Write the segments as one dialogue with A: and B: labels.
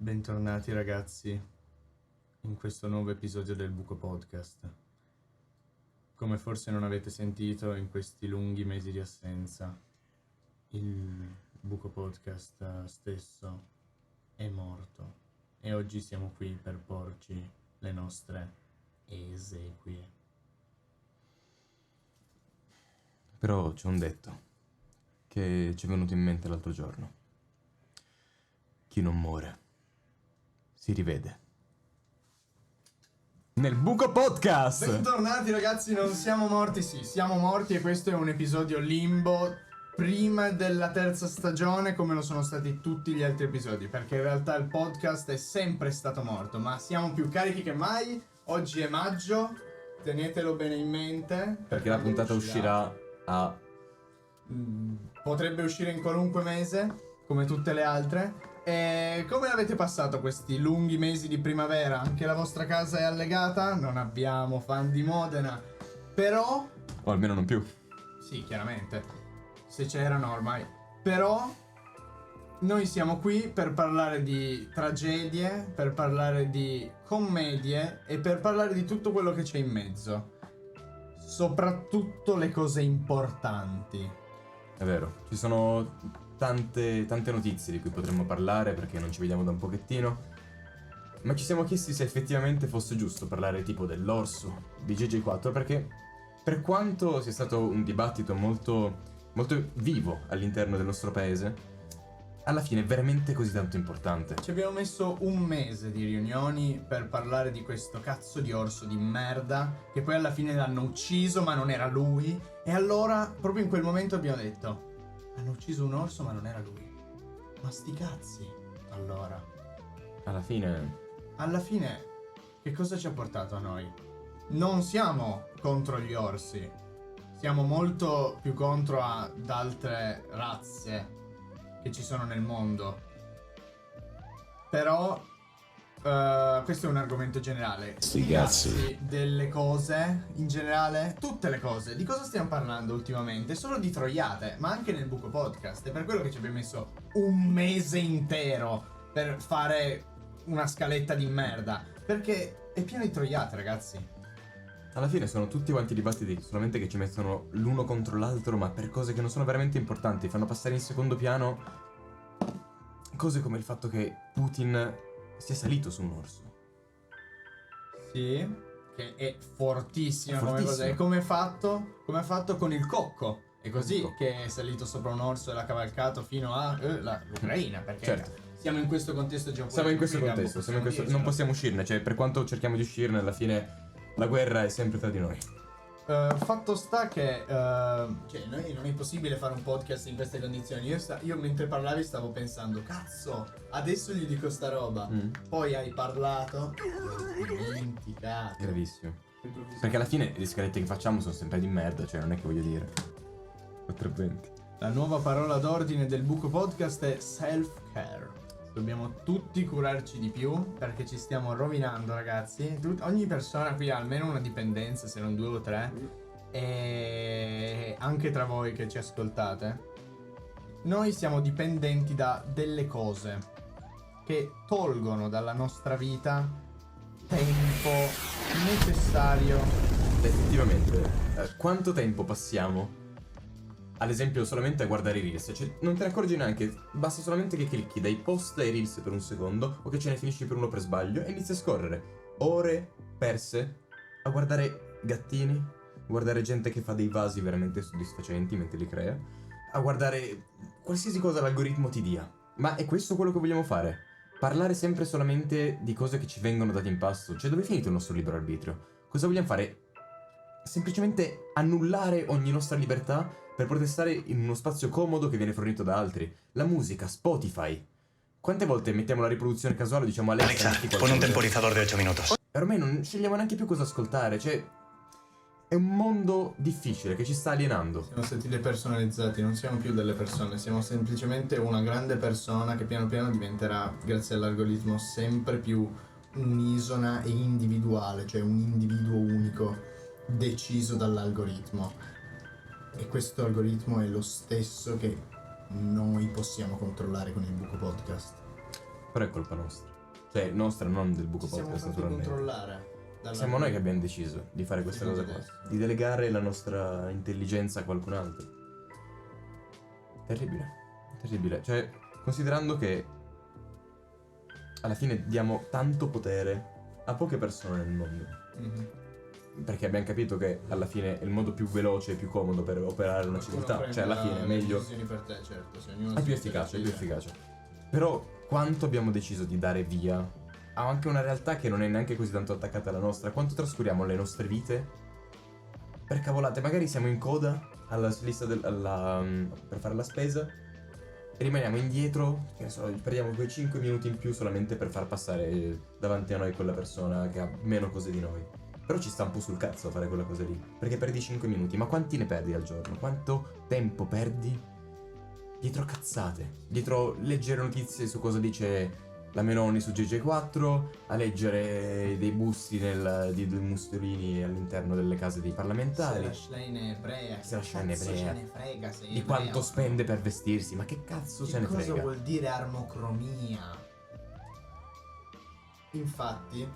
A: Bentornati ragazzi in questo nuovo episodio del Buco Podcast. Come forse non avete sentito in questi lunghi mesi di assenza, il Buco Podcast stesso è morto e oggi siamo qui per porci le nostre esequie.
B: Però c'è un detto che ci è venuto in mente l'altro giorno. Chi non muore si rivede. Nel Buco Podcast!
A: Bentornati ragazzi, non siamo morti, sì, siamo morti e questo è un episodio limbo prima della terza stagione come lo sono stati tutti gli altri episodi, perché in realtà il podcast è sempre stato morto, ma siamo più carichi che mai. Oggi è maggio, tenetelo bene in mente.
B: Perché la puntata uscirà a...
A: potrebbe uscire in qualunque mese, come tutte le altre. E come l'avete passato questi lunghi mesi di primavera? Anche la vostra casa è allegata? Non abbiamo fan di Modena, però...
B: o almeno non più.
A: Sì, chiaramente, se c'erano ormai. Però noi siamo qui per parlare di tragedie, per parlare di commedie e per parlare di tutto quello che c'è in mezzo. Soprattutto le cose importanti.
B: È vero, ci sono tante notizie di cui potremmo parlare perché non ci vediamo da un pochettino, ma ci siamo chiesti se effettivamente fosse giusto parlare tipo dell'orso di JJ4, perché per quanto sia stato un dibattito molto vivo all'interno del nostro paese, alla fine è veramente così tanto importante.
A: Ci abbiamo messo un mese di riunioni per parlare di questo cazzo di orso di merda che poi alla fine l'hanno ucciso ma non era lui, e allora proprio in quel momento abbiamo detto: hanno ucciso un orso ma non era lui. Ma sti cazzi. Allora,
B: Alla fine
A: che cosa ci ha portato a noi? Non siamo contro gli orsi, siamo molto più contro ad altre razze che ci sono nel mondo. Però questo è un argomento generale.
B: Sti cazzi.
A: Delle cose in generale, tutte le cose. Di cosa stiamo parlando ultimamente? Solo di troiate, ma anche nel Buco Podcast. È per quello che ci abbiamo messo un mese intero per fare una scaletta di merda, perché è pieno di troiate, ragazzi.
B: Alla fine sono tutti quanti dibattiti solamente che ci mettono l'uno contro l'altro, ma per cose che non sono veramente importanti. Fanno passare in secondo piano cose come il fatto che Putin sia salito su un orso.
A: Sì, che è fortissima come
B: Fortissimo.
A: cosa. E come ha fatto con il cocco. È così che è salito sopra un orso e l'ha cavalcato fino a l'Ucraina, perché
B: Certo.
A: Siamo in questo contesto geopolitico.
B: Siamo in questo contesto, non possiamo uscirne, cioè per quanto cerchiamo di uscirne, alla fine la guerra è sempre tra di noi.
A: Fatto sta che cioè noi non è possibile fare un podcast in queste condizioni. Io mentre parlavi stavo pensando: cazzo, adesso gli dico sta roba. Poi hai parlato, l'ho dimenticato.
B: Gravissimo. Perché alla fine le scalette che facciamo sono sempre di merda, cioè non è che voglio dire 420.
A: La nuova parola d'ordine del Buco Podcast è self-care. Dobbiamo tutti curarci di più perché ci stiamo rovinando, ragazzi. Ogni persona qui ha almeno una dipendenza, se non 2 o 3. E anche tra voi che ci ascoltate, noi siamo dipendenti da delle cose che tolgono dalla nostra vita tempo necessario.
B: Effettivamente, quanto tempo passiamo ad esempio solamente a guardare i reels? Cioè non te ne accorgi neanche, basta solamente che clicchi dai post ai reels per un secondo o che ce ne finisci per uno per sbaglio e inizi a scorrere ore perse a guardare gattini, guardare gente che fa dei vasi veramente soddisfacenti mentre li crea, a guardare qualsiasi cosa l'algoritmo ti dia. Ma è questo quello che vogliamo fare? Parlare sempre solamente di cose che ci vengono date in pasto? Cioè dove è finito il nostro libero arbitrio? Cosa vogliamo fare? Semplicemente annullare ogni nostra libertà per poter stare in uno spazio comodo che viene fornito da altri. La musica, Spotify. quante volte mettiamo la riproduzione casuale e diciamo
C: Alexa,
B: metti
C: pon un
B: qualcosa?
C: temporizador de 8 minutos.
B: E ormai non scegliamo neanche più cosa ascoltare, cioè è un mondo difficile che ci sta alienando.
A: Siamo stati depersonalizzati, non siamo più delle persone, siamo semplicemente una grande persona che piano piano diventerà, grazie all'algoritmo, sempre più unisona e individuale, cioè un individuo unico deciso dall'algoritmo. E questo algoritmo è lo stesso che noi possiamo controllare con il Buco Podcast.
B: Però è colpa nostra. Cioè nostra, non del Buco
A: Ci siamo
B: Podcast
A: fatti
B: naturalmente.
A: controllare.
B: Siamo noi che abbiamo deciso di fare questa cosa qua, di delegare la nostra intelligenza a qualcun altro. Terribile, terribile. Cioè, considerando che alla fine diamo tanto potere a poche persone nel mondo. Perché abbiamo capito che alla fine è il modo più veloce e più comodo per operare una civiltà. Cioè, alla fine è meglio.
A: Per te, certo, se ognuno
B: È più
A: si
B: efficace, è più
A: decide.
B: efficace. Però quanto abbiamo deciso di dare via a anche una realtà che non è neanche così tanto attaccata alla nostra? Quanto trascuriamo le nostre vite per cavolate? Magari siamo in coda alla lista per fare la spesa e rimaniamo indietro, che ne so, perdiamo quei 5 minuti in più solamente per far passare davanti a noi quella persona che ha meno cose di noi. Però ci sta un po' sul cazzo fare quella cosa lì, perché perdi 5 minuti, ma quanti ne perdi al giorno? Quanto tempo perdi dietro cazzate? Dietro leggere notizie su cosa dice la Meloni su GG4, a leggere dei busti di due Mussolini all'interno delle case dei parlamentari.
A: Se la Schlein è ebrea,
B: Se la Schlein è
A: cazzo
B: ebrea.
A: ce ne frega se è
B: Di
A: ebrea
B: quanto
A: o
B: spende
A: no?
B: per vestirsi, ma che cazzo
A: Che
B: se ne
A: cosa
B: frega?
A: vuol dire armocromia? Infatti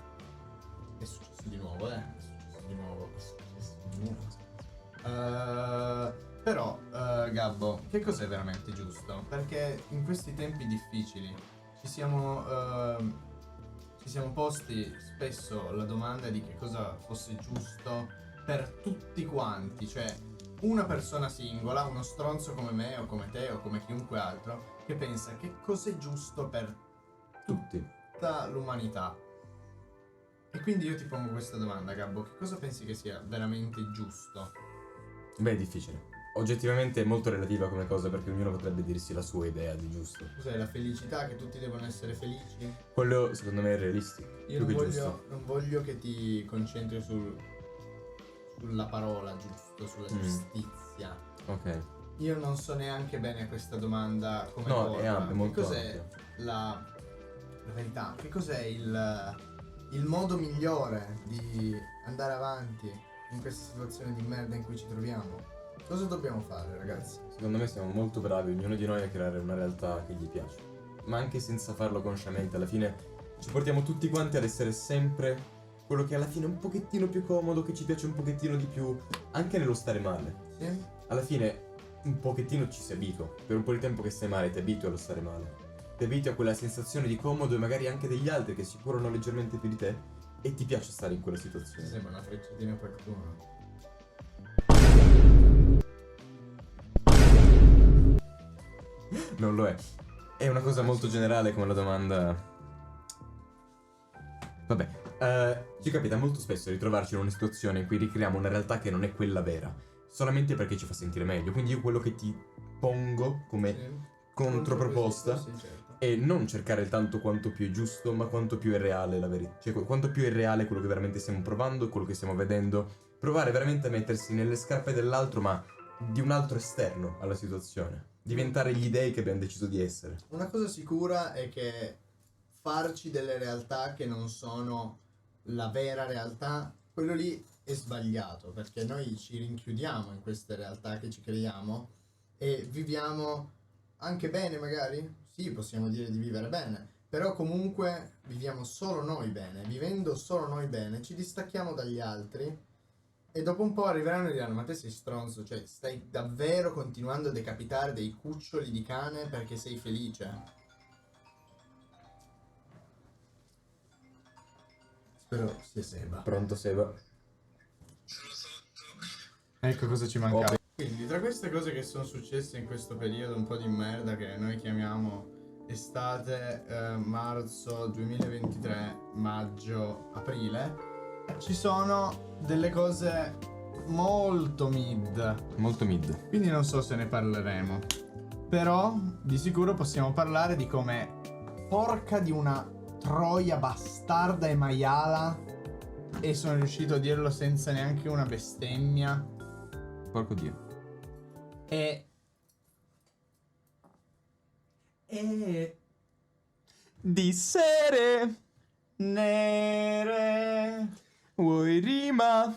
A: è successo di nuovo, è successo di nuovo, è successo di nuovo. Però, Gabbo, che cos'è veramente giusto? Perché in questi tempi difficili ci siamo posti spesso la domanda di che cosa fosse giusto per tutti quanti, cioè una persona singola, uno stronzo come me o come te o come chiunque altro, che pensa che cos'è giusto per
B: Tutti.
A: tutta l'umanità. E quindi io ti pongo questa domanda, Gabbo, che cosa pensi che sia veramente giusto?
B: Beh, è difficile. Oggettivamente è molto relativa come cosa, perché ognuno potrebbe dirsi la sua idea di giusto.
A: Cos'è la felicità, che tutti devono essere felici?
B: Quello secondo me è realistico.
A: Io
B: Più che giusto.
A: non voglio che ti concentri sulla parola giusto, sulla giustizia.
B: Ok.
A: Io non so neanche bene questa domanda come
B: No,
A: porla.
B: è ampio, molto
A: Che cos'è
B: ampio.
A: la verità? Che cos'è il modo migliore di andare avanti in questa situazione di merda in cui ci troviamo? Cosa dobbiamo fare, ragazzi?
B: Secondo me siamo molto bravi, ognuno di noi, a creare una realtà che gli piace. Ma anche senza farlo consciamente, alla fine ci portiamo tutti quanti ad essere sempre quello che alla fine è un pochettino più comodo, che ci piace un pochettino di più, anche nello stare male.
A: Sì?
B: Alla fine un pochettino ci si abitua. Per un po' di tempo che stai male ti abitui allo stare male. Ti abitui a quella sensazione di comodo e magari anche degli altri che si curano leggermente più di te e ti piace stare in quella
A: Ci
B: situazione.
A: sembra una frecciatina a qualcuno.
B: Non lo è. È una cosa molto generale come la domanda. Vabbè, ci capita molto spesso di ritrovarci in una situazione in cui ricreiamo una realtà che non è quella vera, solamente perché ci fa sentire meglio. Quindi io quello che ti pongo come
A: Sì.
B: controproposta
A: Sì, certo.
B: è non cercare il tanto quanto più è giusto, ma quanto più è reale la verità. Cioè, quanto più è reale quello che veramente stiamo provando, quello che stiamo vedendo. Provare veramente a mettersi nelle scarpe dell'altro, ma di un altro esterno alla situazione. Diventare gli dei che abbiamo deciso di essere.
A: Una cosa sicura è che farci delle realtà che non sono la vera realtà, quello lì è sbagliato, perché noi ci rinchiudiamo in queste realtà che ci creiamo e viviamo anche bene magari. Sì, possiamo dire di vivere bene, però comunque viviamo solo noi bene. Vivendo solo noi bene ci distacchiamo dagli altri e dopo un po' arriveranno e diranno: ma te sei stronzo, cioè stai davvero continuando a decapitare dei cuccioli di cane perché sei felice? Spero sia Seba.
B: Pronto, Seba?
A: Ecco cosa ci mancava. Quindi tra queste cose che sono successe in questo periodo un po' di merda che noi chiamiamo estate, marzo 2023, maggio, aprile, ci sono delle cose molto mid.
B: Molto mid.
A: Quindi non so se ne parleremo. Però di sicuro possiamo parlare di come porca di una troia bastarda e maiala, e sono riuscito a dirlo senza neanche una bestemmia.
B: Porco Dio.
A: E di sere nere
B: Vuoi rima?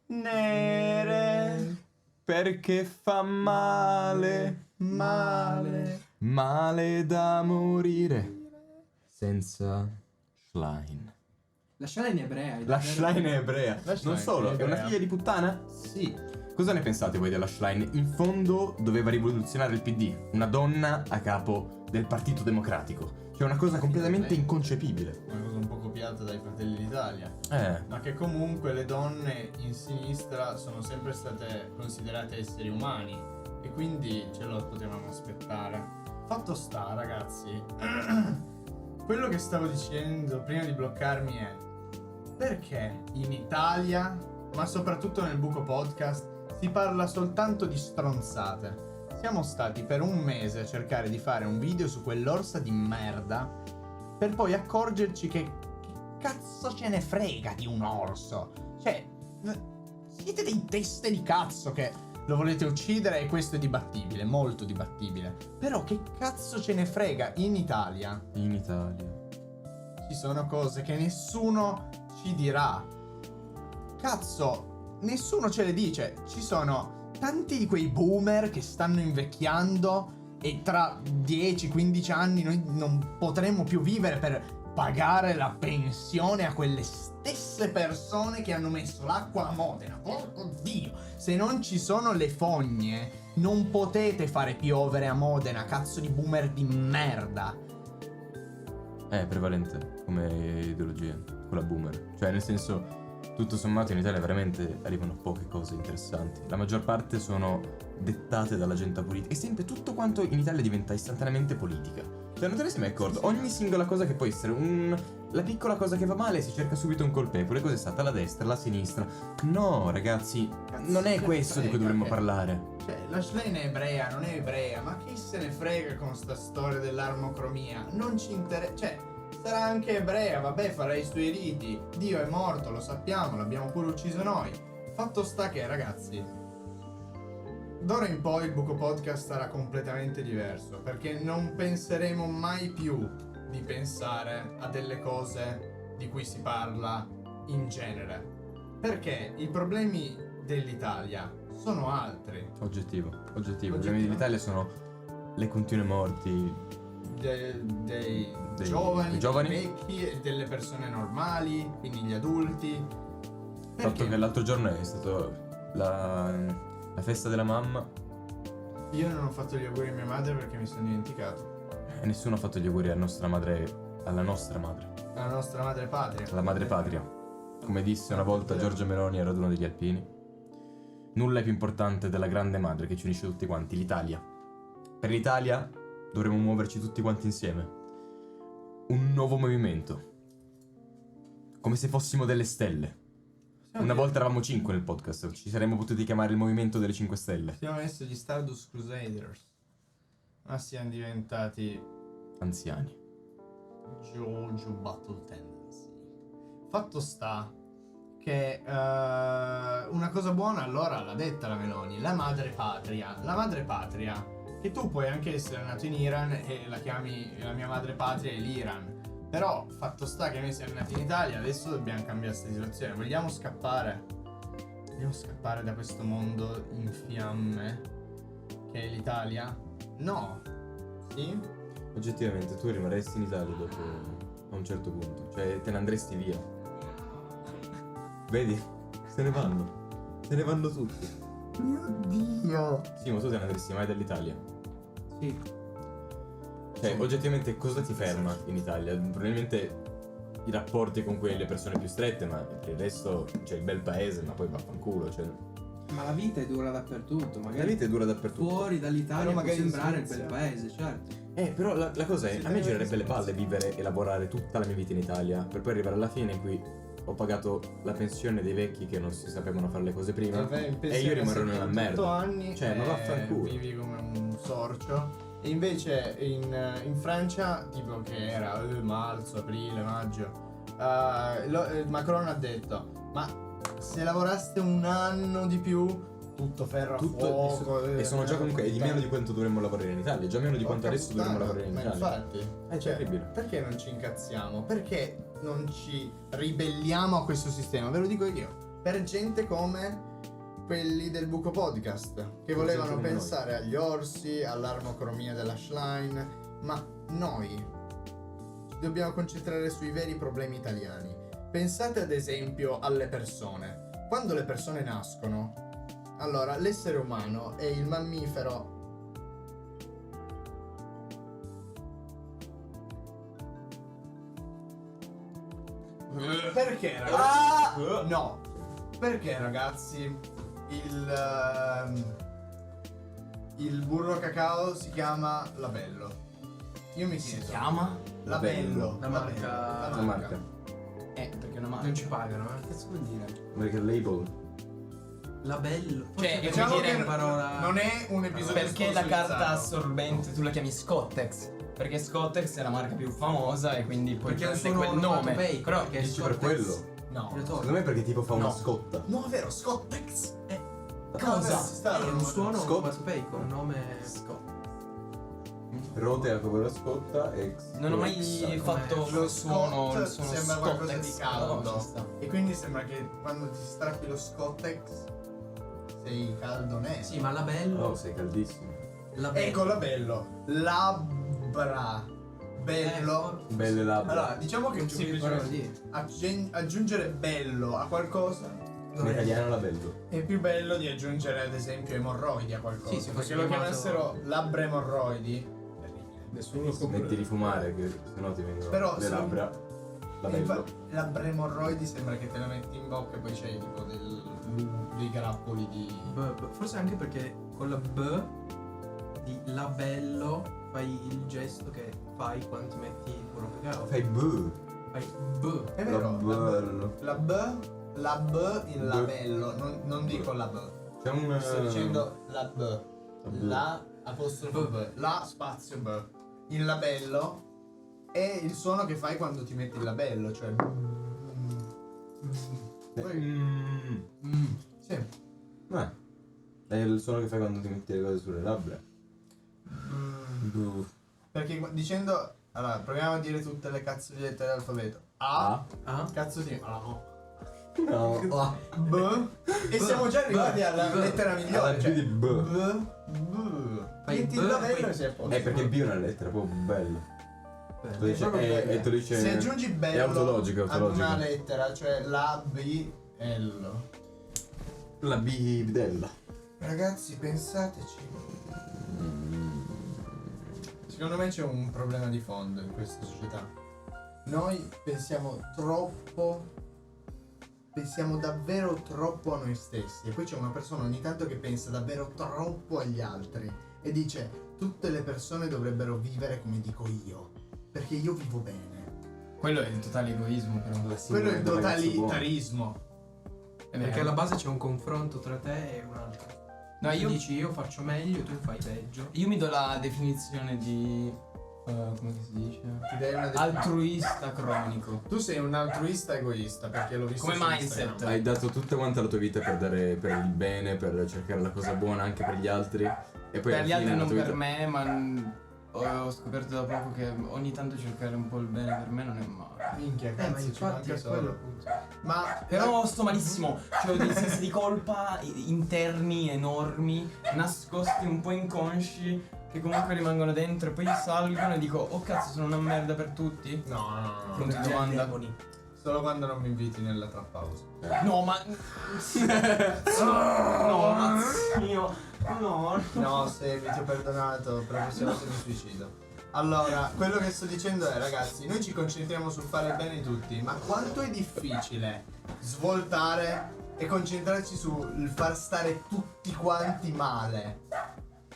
A: nere
B: Perché fa male. Male da morire. Senza Schlein.
C: La Schlein è ebrea.
B: La Schlein è ebrea.
A: La Schlein
B: Non solo,
A: è
B: è una
A: ebrea.
B: figlia di puttana? Sì. Cosa ne pensate voi della Schlein? In fondo doveva rivoluzionare il PD. Una donna a capo del Partito Democratico. Cioè una cosa completamente inconcepibile.
A: una cosa un po' copiata dai Fratelli d'Italia,
B: Eh.
A: ma che comunque le donne in sinistra sono sempre state considerate esseri umani e quindi ce lo potevamo aspettare. Fatto sta, ragazzi, quello che stavo dicendo prima di bloccarmi è: perché in Italia, ma soprattutto nel Buco Podcast, si parla soltanto di stronzate? Siamo stati per un mese a cercare di fare un video su quell'orsa di merda, per poi accorgerci che cazzo ce ne frega di un orso. Cioè, siete dei teste di cazzo che lo volete uccidere, e questo è dibattibile, molto dibattibile. Però che cazzo ce ne frega? In Italia
B: In Italia.
A: ci sono cose che nessuno ci dirà. Cazzo, nessuno ce le dice. Ci sono tanti di quei boomer che stanno invecchiando e tra 10-15 anni noi non potremo più vivere per pagare la pensione a quelle stesse persone che hanno messo l'acqua a Modena. Porco Dio, se non ci sono le fogne non potete fare piovere a Modena, cazzo di boomer di merda.
B: È prevalente come ideologia, quella boomer. Cioè, nel senso, tutto sommato in Italia veramente arrivano poche cose interessanti. La maggior parte sono dettate dall'agenda politica. E sempre tutto quanto in Italia diventa istantaneamente politica. Cioè, non te ne sei mai accorto? Ogni singola cosa che può essere la piccola cosa che va male si cerca subito un colpevole. Cos'è stata la destra, la sinistra? No, ragazzi, non è questo di cui dovremmo parlare.
A: Cioè, la Schlein è ebrea, non è ebrea, ma chi se ne frega con sta storia dell'armocromia? Non ci interessa, cioè, sarà anche ebrea, vabbè, farà i suoi riti. Dio è morto, lo sappiamo, l'abbiamo pure ucciso noi. Fatto sta che, ragazzi, d'ora in poi il Buco Podcast sarà completamente diverso, perché non penseremo mai più di pensare a delle cose di cui si parla in genere. Perché i problemi dell'Italia sono altri.
B: Oggettivo. I problemi dell'Italia sono le continue morti.
A: Dei
B: Dei giovani?
A: dei vecchi e delle persone normali, quindi gli adulti.
B: Il fatto che l'altro giorno è stato la festa della mamma
A: Io non ho fatto gli auguri a mia madre perché mi sono dimenticato.
B: e nessuno ha fatto gli auguri alla nostra madre,
A: La nostra madre patria.
B: la madre patria. Come disse una volta Giorgia Meloni al raduno degli Alpini, nulla è più importante della grande madre che ci unisce tutti quanti, l'Italia. Per l'Italia dovremmo muoverci tutti quanti insieme. Un nuovo movimento. Come se fossimo delle stelle. Una volta eravamo 5 nel podcast, ci saremmo potuti chiamare il movimento delle 5 stelle.
A: Abbiamo messo gli Stardust Crusaders, ma siamo diventati
B: Anziani.
A: Jojo Battle Tendency. Fatto sta che una cosa buona allora l'ha detta la Meloni, la madre patria, che tu puoi anche essere nato in Iran e la chiami la mia madre patria è l'Iran. Però fatto sta che noi siamo nati in Italia, adesso dobbiamo cambiare questa situazione. Vogliamo scappare? Vogliamo scappare da questo mondo in fiamme che è l'Italia? No. Sì?
B: Oggettivamente tu rimarresti in Italia dopo a un certo punto, cioè te ne andresti via. Vedi? Se ne vanno tutti.
A: Mio Dio.
B: Sì, ma tu te ne andresti mai dall'Italia?
C: Sì.
B: Cioè, oggettivamente cosa ti ferma in Italia? Probabilmente i rapporti con quelle persone più strette, ma per il resto c'è il bel paese, ma poi vaffanculo, cioè.
C: Ma la vita è dura dappertutto,
B: La
C: magari
B: vita è dura dappertutto.
C: fuori dall'Italia
A: Però
C: può
A: magari in
C: sembrare il
A: Svezia.
C: bel paese, certo.
B: Però la cosa è,
A: Sì,
B: a me girerebbe le
A: sì.
B: palle vivere e lavorare tutta la mia vita in Italia, per poi arrivare alla fine in cui ho pagato la pensione dei vecchi che non si sapevano fare le cose prima. E io rimarrò nella merda.
A: Anni
B: Cioè, ma vaffanculo.
A: vivi come un sorcio E invece in Francia, tipo che era marzo, aprile, maggio, Macron ha detto: ma se lavoraste un anno di più, tutto ferro a fuoco.
B: E sono già comunque di meno di quanto dovremmo lavorare in Italia. Già meno di quanto adesso dovremmo lavorare in
A: ma
B: Italia.
A: infatti,
B: È terribile.
A: perché non ci incazziamo? Perché non ci ribelliamo a questo sistema? Ve lo dico io. Per gente come quelli del Buco Podcast, che volevano
B: come
A: pensare agli orsi, all'armocromia della Schlein, ma noi ci dobbiamo concentrare sui veri problemi italiani. Pensate ad esempio alle persone. Quando le persone nascono, allora l'essere umano è il mammifero perché ragazzi? No. Perché ragazzi il burro cacao si chiama Labello? Io mi chiedo.
D: Si chiama?
A: Labello.
C: La marca-
B: La marca.
D: Perché è una marca.
C: Non ci pagano,
D: Che cazzo vuol dire?
B: Perché il label.
C: Labello.
D: Cioè,
C: Forse
A: Diciamo
C: vuol dire
A: che
C: una parola.
A: non è un episodio
D: Perché la carta
A: sponsorizzato.
D: assorbente tu la chiami Scottex? Perché Scottex è la marca più famosa e quindi poi
C: Perché è un
D: prende
C: suono
D: quel nome.
C: onomatopeico,
D: Però
C: perché
B: Dici per
C: Scottex-
B: quello?
A: No.
B: Secondo me perché tipo fa una
D: No.
B: scotta.
A: No, è vero, Scottex.
D: Cosa?
C: È un suono
B: Scott-
C: onomatopeico, un nome.
B: Rote a favore della scotta e
D: non ho mai
B: Exa.
D: fatto
A: Lo
D: il suono
A: Scott
D: il suono
A: sembra qualcosa
D: Scottex.
A: di caldo.
D: No, ci sta.
A: E quindi sembra che quando ti strappi lo Scottex sei caldo ne.
C: Sì, ma labello.
B: Oh, sei caldissimo.
C: Labello.
A: Ecco labello. Labbra. Bello.
B: Belle labbra.
A: Allora, diciamo che
C: Non ci voglio parlare
A: semplicemente
C: di.
A: aggiungere bello a qualcosa
B: In italiano labello.
A: è più bello di aggiungere ad esempio emorroidi a qualcosa.
C: Sì, se
A: perché
C: fosse
A: lo
C: chiamato-
A: chiamassero labbra emorroidi. Nessuno lo
B: Smetti di fumare che sennò ti vengono
A: Però
B: le
A: se-
B: labbra. Labello.
A: Labbra emorroidi sembra che te la metti in bocca e poi c'hai tipo dei grappoli di.
C: Forse anche perché con la B di labello fai il gesto che fai quando ti metti il burro cacao.
B: Fai bu.
C: Fai B.
A: È vero,
B: Labello.
A: la B in
B: B.
A: labello, non dico la B.
B: C'è un.
A: Sto dicendo la B.
B: B.
A: La apostrofo B. La spazio B. Il labello è il suono che fai quando ti metti il labello, cioè. Sì.
B: È il suono che fai quando ti metti le cose sulle labbra. Bu.
A: Perché dicendo. Allora, proviamo a dire tutte le cazzo di lettere dell'alfabeto. A.
C: Ah?
A: Cazzo di. No.
B: No.
A: B. E siamo già arrivati alla
C: B.
A: lettera
B: Alla
A: migliore.
B: B
A: Cioè,
B: di B.
A: Fai
C: Fai
A: metti
C: B,
A: il labello
C: poi-
A: e sei a posto.
B: Perché B è una lettera proprio bella. Lo dice-
A: proprio bella.
B: e te lo dice.
A: Se aggiungi bello
B: È autologico,
A: ad una
B: autologico.
A: lettera, cioè la B L.
B: La B bidella.
A: Ragazzi, pensateci. Secondo me c'è un problema di fondo in questa società. Noi pensiamo davvero troppo a noi stessi. E poi c'è una persona ogni tanto che pensa davvero troppo agli altri e dice: tutte le persone dovrebbero vivere come dico io, perché io vivo bene.
D: Quello è il totale egoismo però.
A: Quello è il
B: del ragazzo buono.
A: totalitarismo.
C: Perché alla base c'è un confronto tra te e un altro.
D: No,
C: Tu
D: io
C: dici io faccio meglio, tu fai peggio.
D: Io mi do la definizione di come si dice?
A: Ti dai una
D: Altruista cronico.
A: Tu sei un altruista egoista, perché l'ho visto
D: Come
A: su
D: mindset.
A: Instagram.
B: Hai dato tutta quanta la tua vita per dare per il bene, per cercare la cosa buona anche per gli altri. E poi
D: Per
B: alla
D: gli altri
B: fine la
D: non
B: tua
D: per
B: vita-
D: me, ma ho scoperto da poco che ogni tanto cercare un po' il bene per me non è male.
A: Minchia,
C: Ma
A: cazzo, ci
C: infatti
A: manca
C: è quello
A: solo.
C: appunto.
A: Ma
D: Però sto malissimo, cioè ho dei sensi di colpa interni enormi, nascosti un po' inconsci, che comunque rimangono dentro e poi salgono e dico: oh cazzo, sono una merda per tutti?
A: no.
D: Punto di domanda.
A: Solo quando non mi inviti nella trap house.
D: No, ma. No, Mazzio. No.
A: No, se vi ti ho perdonato, per la prossima volta mi suicido. Allora, quello che sto dicendo è, ragazzi, noi ci concentriamo sul fare bene di tutti, ma quanto è difficile svoltare e concentrarci sul far stare tutti quanti male.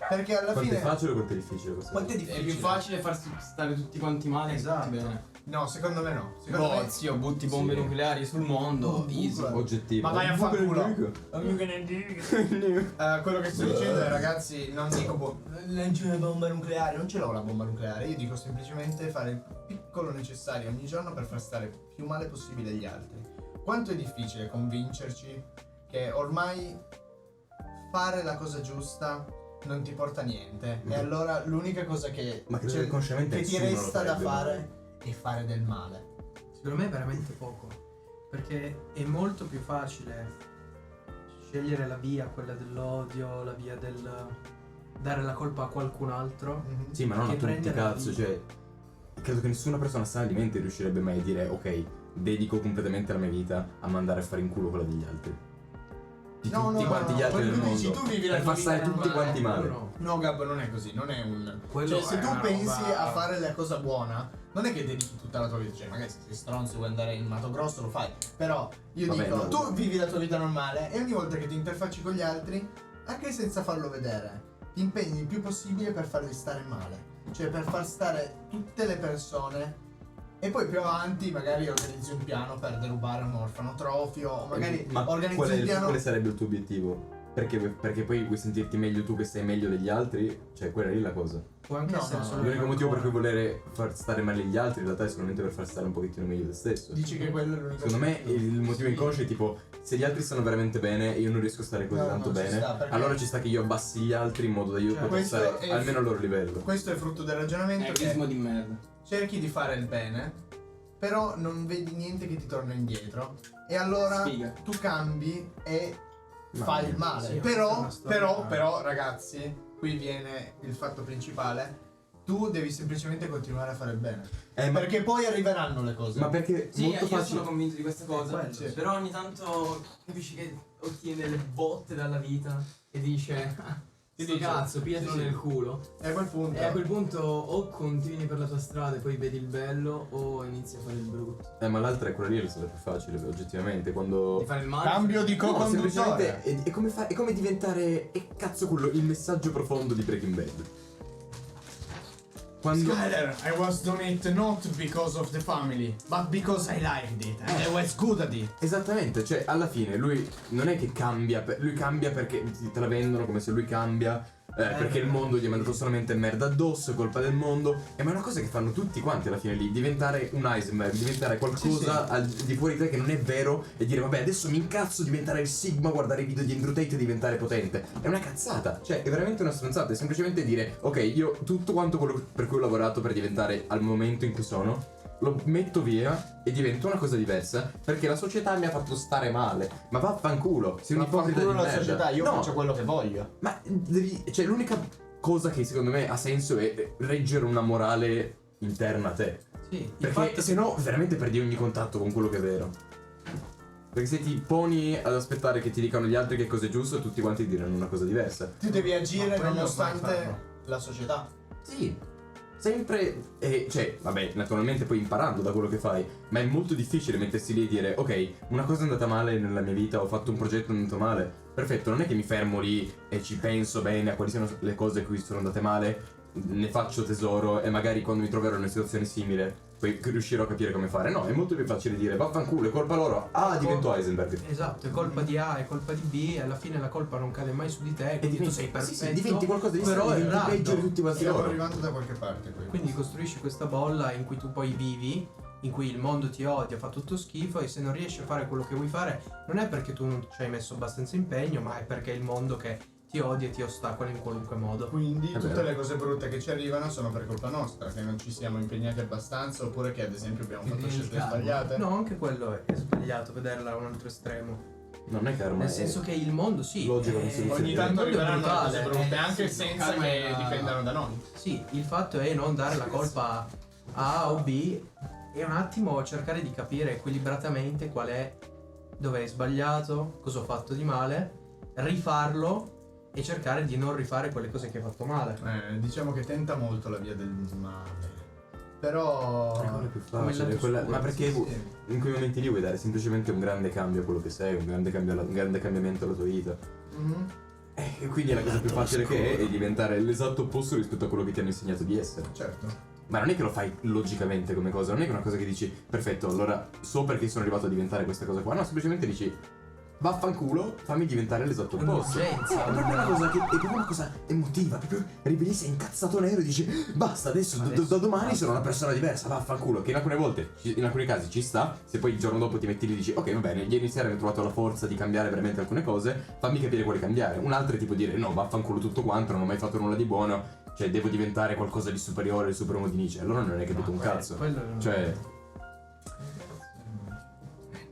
A: Perché alla
B: Quanto
A: fine
B: è facile o quanto è difficile questa
A: quanto è
D: È
A: difficile.
D: più facile far stare tutti quanti male che
A: Esatto.
D: tutti bene.
A: No, secondo me no. Secondo me...
D: Zio, butti bombe
B: Sì.
D: nucleari sul mondo.
A: Oh,
D: Easy.
B: Oggettivo.
A: Ma vai a fanculo.
B: Quello
A: Quello che sto dicendo è, ragazzi, non dico lanciare una bomba nucleare, non ce l'ho la bomba nucleare, io dico semplicemente fare il piccolo necessario ogni giorno per far stare più male possibile gli altri. Quanto è difficile convincerci che ormai fare la cosa giusta non ti porta a niente, e allora l'unica cosa che,
B: Ma credo che consciamente
A: che ti
B: nessuno lo
A: resta da
B: farebbe
A: fare è fare del male.
C: Secondo me è veramente poco, perché è molto più facile scegliere la via, quella dell'odio, la via del dare la colpa a qualcun altro.
B: Sì, ma non a
C: Che
B: tutti,
C: prendere la
B: cazzo,
C: vita.
B: cioè credo che nessuna persona sana di mente riuscirebbe mai a dire ok, dedico completamente la mia vita a mandare a fare in culo quella degli altri. Di
A: No,
B: tutti
A: no,
B: quanti
A: no,
B: gli altri
A: quello
B: del
A: che
B: mondo.
A: dici tu vivi la
B: per
A: tua
B: far stare
A: vita
B: tutti
A: normale.
B: quanti male.
C: No.
A: No, Gab, non è così, non è un...
C: Quello
A: Cioè, se
C: è
A: tu
C: una
A: pensi
C: roba-
A: a fare la cosa buona, non è che dedichi tutta la tua vita, cioè magari se sei stronzo vuoi andare in Mato Grosso lo fai, però io
B: Vabbè,
A: dico,
B: no.
A: tu vivi la tua vita normale e ogni volta che ti interfacci con gli altri, anche senza farlo vedere, ti impegni il più possibile per farli stare male, cioè per far stare tutte le persone. E poi più avanti magari organizzi un piano per derubare un orfanotrofio, o magari
B: Ma
A: organizzi
B: qual, è
A: un
B: il-
A: piano...
B: quale sarebbe il tuo obiettivo? Perché poi vuoi sentirti meglio tu che sei meglio degli altri? Cioè, quella è lì la cosa.
C: Può anche
A: No,
C: essere
A: no,
C: solo
B: L'unico
C: una
B: motivo per
C: cosa.
B: cui volere far stare male gli altri in realtà è solamente per far stare un pochettino meglio te stesso.
A: Dici che quello è l'unico...
B: Secondo me il motivo inconscio è tipo, se gli altri stanno veramente bene e io non riesco a stare così
A: No,
B: tanto
A: non ci
B: bene,
A: sta, perché-
B: allora ci sta che io abbassi gli altri in modo da io
C: Cioè,
B: poter
A: questo
B: stare
A: è-
B: almeno al loro livello.
A: Questo è frutto del
D: È
A: ragionamento che
D: egoismo di merda.
A: cerchi di fare il bene, però non vedi niente che ti torna indietro. E allora
D: Sfiga.
A: tu cambi e
B: Ma-
A: fai il male.
C: sì,
A: però,
C: questa è una storia-
A: però, ragazzi, qui viene il fatto principale. Tu devi semplicemente continuare a fare il bene.
B: Ma,
A: Perché poi arriveranno le cose.
B: ma perché
D: Sì,
B: molto
D: io
B: facile.
D: sono convinto di questa cosa.
C: quello,
A: sì.
D: Però ogni tanto capisci che ottiene le botte dalla vita e dice
A: Ti
D: sto
A: dice,
D: cazzo, pigliatelo
A: sì, sì.
D: nel culo.
A: E a quel punto.
D: E a quel punto o continui per la tua strada e poi vedi il bello o inizi a fare il brutto.
B: Ma l'altra è quella lì, è stata più facile, oggettivamente. Quando.
D: Di fare il male.
A: Cambio di
B: No,
A: co-conduttore.
B: semplicemente è come diventare. E cazzo quello, il messaggio profondo di Breaking Bad. Quando.
A: Skyler, I was doing it not because of the family, but because I liked it and I was good at it.
B: Esattamente, cioè alla fine lui non è che cambia, lui cambia perché te la vendono come se lui cambia. Perché il mondo gli ha mandato solamente merda addosso, è colpa del mondo. Ma è una cosa che fanno tutti quanti alla fine lì. Diventare un Heisenberg, diventare qualcosa al di fuori di te che non è vero e dire vabbè adesso mi incazzo, diventare il Sigma, guardare i video di Andrew Tate e diventare potente. È una cazzata, cioè è veramente una stronzata. È semplicemente dire ok, io tutto quanto quello per cui ho lavorato per diventare al momento in cui sono lo metto via e divento una cosa diversa perché la società mi ha fatto stare male. Ma vaffanculo, sei un ipocrita di
A: la
B: merda.
A: società, io
B: No,
A: faccio quello che voglio.
B: ma cioè l'unica cosa che secondo me ha senso è reggere una morale interna a te.
C: Sì, il
B: Perché
C: fatto
B: se no veramente perdi ogni contatto con quello che è vero. Perché se ti poni ad aspettare che ti dicano gli altri che cosa è giusto, tutti quanti diranno una cosa diversa.
A: Tu devi agire
C: Ma quello
A: nonostante
C: mai farlo.
A: la società.
B: Sì, sempre, cioè, vabbè, naturalmente poi imparando da quello che fai, ma è molto difficile mettersi lì e dire, ok, una cosa è andata male nella mia vita, ho fatto un progetto e è andato male, perfetto, non è che mi fermo lì e ci penso bene a quali sono le cose cui sono andate male, ne faccio tesoro e magari quando mi troverò in una situazione simile, poi riuscirò a capire come fare. No, è molto più facile dire, vaffanculo, è colpa loro, divento Heisenberg.
C: Esatto, è colpa di A, è colpa di B, e alla fine la colpa non cade mai su di te, quindi tu sei perfetto.
B: Sì, diventi qualcosa di
C: però è
B: diventi peggio di
C: random.
B: tutti quanti
A: Stiamo
B: loro.
A: arrivando da qualche parte qui.
C: Quindi costruisci questa bolla in cui tu poi vivi, in cui il mondo ti odia, fa tutto schifo, e se non riesci a fare quello che vuoi fare non è perché tu non ci hai messo abbastanza impegno, ma è perché è il mondo che ti odia e ti ostacola in qualunque modo.
A: Quindi
B: È
A: tutte
B: vero.
A: le cose brutte che ci arrivano sono per colpa nostra, che non ci siamo impegnati abbastanza, oppure che ad esempio abbiamo fatto scelte sbagliate.
C: No, anche quello è sbagliato, vederla a un altro estremo.
B: Non è karma,
C: Nel
B: è
C: senso che il mondo sì.
B: logica conseguenza.
A: Ogni
B: Il
A: tanto
C: mondo è
A: arriveranno le cose
C: brutale.
A: brutte, anche
D: Sì,
A: senza
D: calma
A: che
D: la-
A: dipendano da noi.
C: Sì, il fatto è non dare la colpa a A o B e un attimo cercare di capire equilibratamente qual è, dove hai sbagliato, cosa ho fatto di male, rifarlo e cercare di non rifare quelle cose che hai fatto male.
A: Diciamo che tenta molto la via del male. Però...
B: È quella più
C: Come il
B: facile,
C: lato
B: quella-
C: oscuro,
B: ma perché
A: sì.
B: in quei momenti lì vuoi dare semplicemente un grande cambio a quello che sei, un grande cambiamento alla tua vita.
A: Mhm.
B: E quindi la cosa più facile che è diventare l'esatto opposto rispetto a quello che ti hanno insegnato di essere.
A: Certo.
B: ma non è che lo fai logicamente come cosa, non è che è una cosa che dici perfetto, allora so perché sono arrivato a diventare questa cosa qua, no, semplicemente dici vaffanculo, fammi diventare l'esatto opposto.
C: Un'urgenza.
B: È proprio una cosa che è proprio una cosa emotiva, proprio arrivi lì, sei incazzato nero e dici basta, adesso da domani sono una persona diversa, vaffanculo, che in alcune volte, in alcuni casi ci sta, se poi il giorno dopo ti metti lì e dici ok va bene, ieri sera ho trovato la forza di cambiare veramente alcune cose, fammi capire quale cambiare. Un altro è tipo dire no, vaffanculo tutto quanto, non ho mai fatto nulla di buono, cioè devo diventare qualcosa di superiore, il superuomo di Nietzsche, allora non hai capito un cazzo. Cioè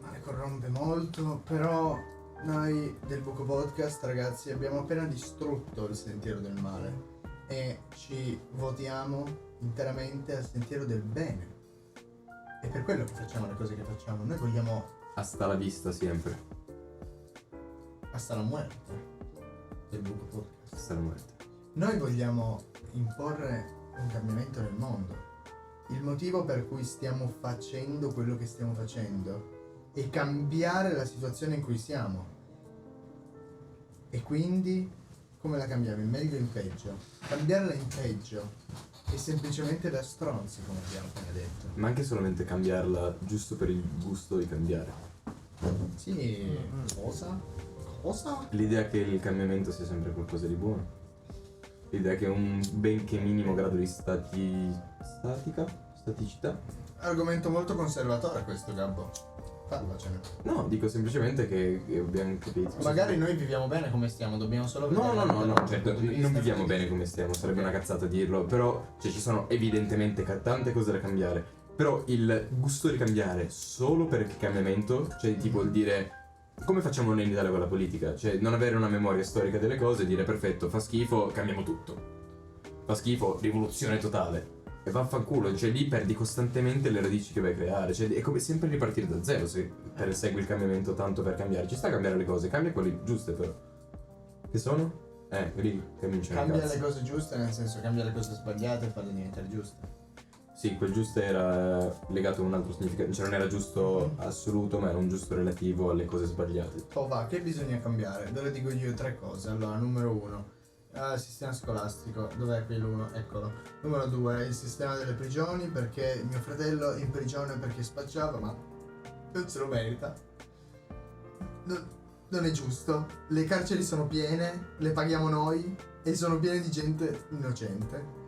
A: male corrompe molto, però noi del Buco Podcast, ragazzi, abbiamo appena distrutto il sentiero del male e ci votiamo interamente al sentiero del bene. È per quello che facciamo le cose che facciamo. Noi vogliamo
B: hasta la vista sempre,
A: hasta la muerte del Buco Podcast.
B: hasta la morte.
A: Noi vogliamo imporre un cambiamento nel mondo. Il motivo per cui stiamo facendo quello che stiamo facendo è cambiare la situazione in cui siamo. E quindi come la cambiamo? In meglio o in peggio? Cambiarla in peggio è semplicemente da stronzi, come abbiamo appena detto.
B: Ma anche solamente cambiarla giusto per il gusto di cambiare.
A: Sì, cosa? Cosa?
B: L'idea che il cambiamento sia sempre qualcosa di buono. L'idea che un benché minimo grado di staticità.
A: Argomento molto conservatore questo, Gabbo. Parlacene.
B: No, dico semplicemente che abbiamo capito.
A: Magari noi viviamo bene come stiamo, dobbiamo solo vedere.
B: No, certo, non viviamo bene come stiamo, sarebbe una cazzata dirlo, però cioè, ci sono evidentemente tante cose da cambiare. Però il gusto di cambiare solo per il cambiamento, cioè tipo il dire come facciamo noi in Italia con la politica, cioè non avere una memoria storica delle cose e dire perfetto, fa schifo, cambiamo tutto. Fa schifo, rivoluzione totale. E vaffanculo, cioè lì perdi costantemente le radici che vai a creare, cioè è come sempre ripartire da zero se persegui il cambiamento tanto per cambiare. Ci sta a cambiare le cose, cambia quelle giuste però. Che sono? Lì cominciano i
A: Cambia
B: cazzi.
A: le cose giuste, nel senso cambia le cose sbagliate e farle diventare giuste.
B: Sì, quel giusto era legato a un altro significato, cioè non era giusto assoluto, ma era un giusto relativo alle cose sbagliate.
A: Oh va, che bisogna cambiare? Ve lo dico io 3 cose. Allora, numero 1, sistema scolastico. Dov'è quell'uno? Eccolo. Numero 2, il sistema delle prigioni, perché mio fratello è in prigione perché spacciava, ma non se lo merita. Non è giusto. Le carceri sono piene, le paghiamo noi e sono piene di gente innocente.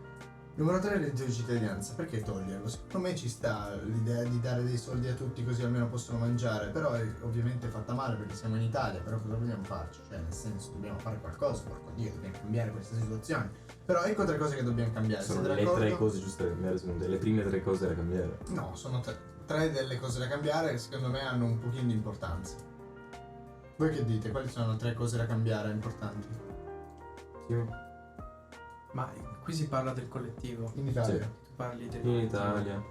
A: Numero 3, il reddito di cittadinanza. Perché toglierlo? Secondo me ci sta l'idea di dare dei soldi a tutti così almeno possono mangiare. Però è ovviamente fatta male perché siamo in Italia. Però cosa vogliamo farci? Cioè nel senso dobbiamo fare qualcosa. Porco Dio, dobbiamo cambiare questa situazione. Però ecco 3 cose che dobbiamo cambiare.
B: Sono
A: Siete
B: le
A: d'accordo?
B: 3 cose giuste da cambiare, secondo te? Le prime 3 cose da cambiare.
A: No, sono 3 delle cose da cambiare che secondo me hanno un pochino di importanza. Voi che dite? Quali sono 3 cose da cambiare importanti?
B: Sì.
C: Ma qui si parla del collettivo.
A: In Italia.
B: Sì.
C: Tu parli del
B: In
C: collettivo.
B: Italia.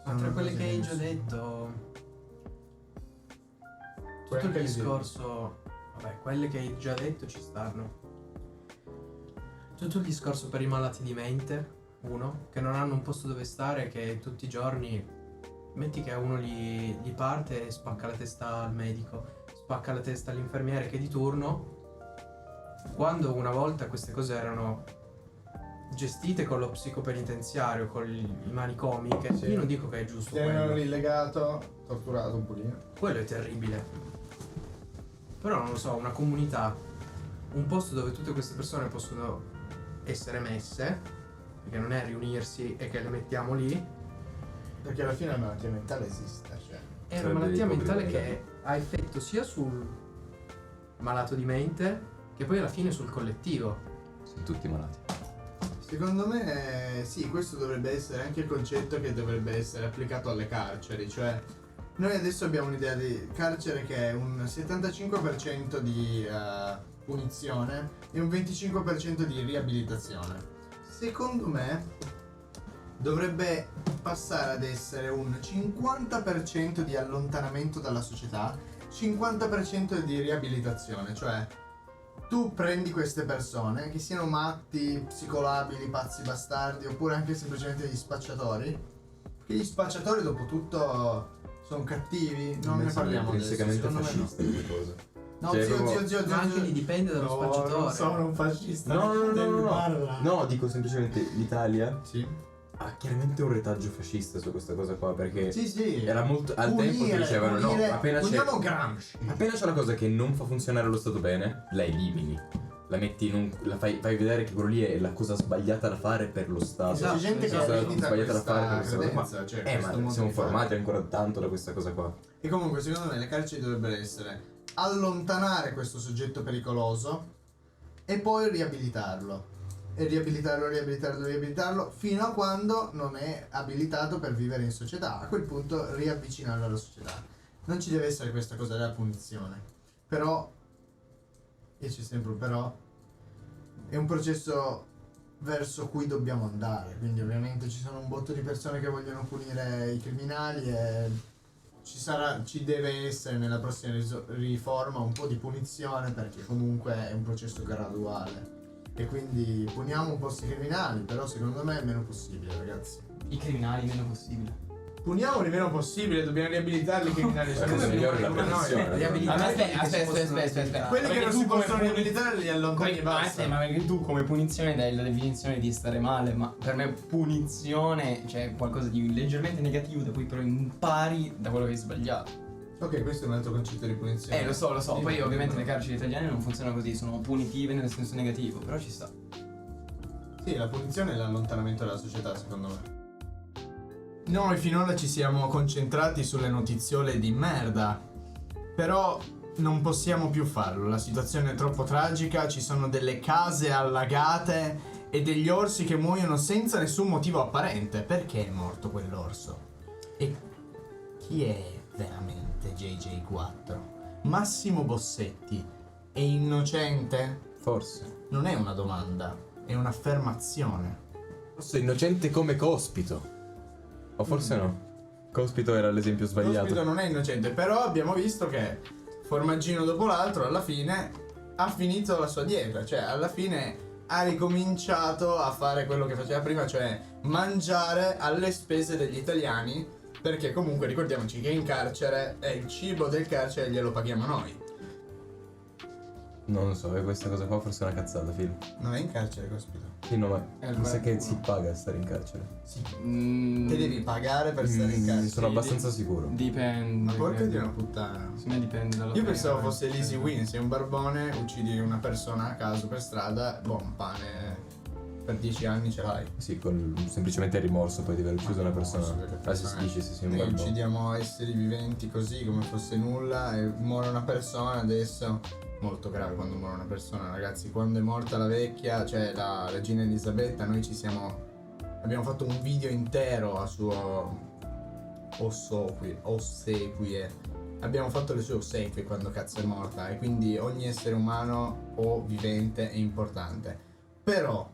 C: Ma tra quelle
A: cose
C: che hai
A: che
C: già
A: sì.
C: detto,
A: Puoi
C: tutto il
A: anche
C: discorso, vabbè, quelle che hai già detto ci stanno. Tutto il discorso per i malati di mente, uno, che non hanno un posto dove stare, che tutti i giorni, metti che a uno gli parte e spacca la testa al medico, spacca la testa all'infermiere che è di turno, quando una volta queste cose erano gestite con lo psicopenitenziario, con i manicomi, che
A: Sì.
C: io non dico che è giusto
A: Tengono
C: quello.
A: lì legato, torturato un pochino.
C: Quello è terribile. Però non lo so, una comunità, un posto dove tutte queste persone possono essere messe, perché non è riunirsi e che le mettiamo lì,
A: Perché alla fine la malattia mentale esiste, cioè.
C: è una
B: Sarebbe
C: malattia
B: ipocrita
C: mentale
B: dirlo.
C: che ha effetto sia sul malato di mente che poi alla fine sul collettivo.
B: Sono tutti malati.
A: Secondo me sì, questo dovrebbe essere anche il concetto che dovrebbe essere applicato alle carceri, cioè noi adesso abbiamo un'idea di carcere che è un 75% di punizione e un 25% di riabilitazione. Secondo me dovrebbe passare ad essere un 50% di allontanamento dalla società, 50% di riabilitazione, cioè tu prendi queste persone, che siano matti, psicolabili, pazzi bastardi, oppure anche semplicemente gli spacciatori, che gli spacciatori dopo tutto sono cattivi, non ne parliamo adesso,
B: intrinsecamente
A: secondo me no.
B: fasciste quelle cose.
A: No,
B: Cioè,
A: zio,
B: proprio-
A: zio,
C: Ma anche lì dipende dallo
A: no,
C: spacciatore.
A: non sono un fascista.
B: No,
A: devi parlare.
B: no, dico semplicemente l'Italia
A: Sì.
B: ha chiaramente un retaggio fascista su questa cosa qua, perché
A: Sì.
B: era molto al tempo che dicevano no, appena c'è
A: Gramsci.
B: una cosa che non fa funzionare lo stato bene, la elimini. La metti in un. La fai vedere che quello lì è la cosa sbagliata da fare per lo Stato.
A: C'è gente che
B: La cosa
A: eredita
B: sbagliata da fare per
A: questa
B: questa cosa qua.
A: credenza, cioè questo
B: Ma
A: modo
B: siamo
A: di fare.
B: formati ancora tanto da questa cosa qua.
A: E comunque secondo me le carceri dovrebbero essere allontanare questo soggetto pericoloso e poi riabilitarlo. E riabilitarlo fino a quando non è abilitato per vivere in società. A quel punto riavvicinarlo alla società. Non ci deve essere questa cosa della punizione. Però, e c'è sempre un però, è un processo verso cui dobbiamo andare. Quindi ovviamente ci sono un botto di persone che vogliono punire i criminali e ci deve essere nella prossima riforma un po' di punizione, perché comunque è un processo graduale. E quindi puniamo un po' questi criminali, però secondo me è meno possibile, ragazzi.
D: I criminali meno possibile.
A: Puniamo il meno possibile, dobbiamo riabilitarli i criminali.
B: Come
A: Sono
B: migliore la
A: come noi.
B: punizione.
D: Aspetta.
A: Quelli che non si possono
D: puni-
A: riabilitare li allontani e basta.
D: Ma perché tu come punizione dai la definizione di stare male, ma per me punizione, cioè qualcosa di leggermente negativo da cui però impari da quello che hai sbagliato.
A: Ok, questo è un altro concetto di punizione.
D: Lo so. Poi ovviamente le carceri italiane non funzionano così, sono punitive nel senso negativo, però ci sta.
A: Sì, la punizione è l'allontanamento dalla società, secondo me. Noi finora ci siamo concentrati sulle notiziole di merda, però non possiamo più farlo, la situazione è troppo tragica, ci sono delle case allagate e degli orsi che muoiono senza nessun motivo apparente. Perché è morto quell'orso? E chi è veramente JJ4? Massimo Bossetti è innocente?
B: Forse.
A: Non è una domanda, è un'affermazione.
B: Forse innocente come Cospito. O forse no. Cospito era l'esempio sbagliato.
A: Cospito non è innocente, però abbiamo visto che formaggino dopo l'altro alla fine ha finito la sua dieta, cioè alla fine ha ricominciato a fare quello che faceva prima, cioè mangiare alle spese degli italiani, perché comunque ricordiamoci che in carcere è il cibo del carcere glielo paghiamo noi.
B: Non lo so, questa cosa qua forse è una cazzata, Phil.
A: Non è in carcere Cospito.
B: Sì, no, ma mi sa che
D: no.
B: si paga a stare in carcere.
A: Sì. Te devi pagare per stare in carcere.
B: Sono abbastanza sicuro.
D: Dipende.
A: Ma porca
D: credo.
A: di una puttana.
D: Secondo me dipende dalla
A: Io
D: pena,
A: pensavo
D: però.
A: fosse l'easy win, sei un barbone, uccidi una persona a caso per strada, boh, pane per 10 anni ce l'hai.
B: Sì, con semplicemente il rimorso poi di aver ucciso una persona. Ah, si dice se sei un
A: Noi
B: barbone.
A: uccidiamo esseri viventi così come fosse nulla e muore una persona adesso. Molto grave quando muore una persona, ragazzi. Quando è morta la vecchia, cioè la regina Elisabetta, noi abbiamo fatto un video intero a suo ossequie. Abbiamo fatto le sue ossequie quando cazzo è morta, e quindi ogni essere umano o vivente è importante. Però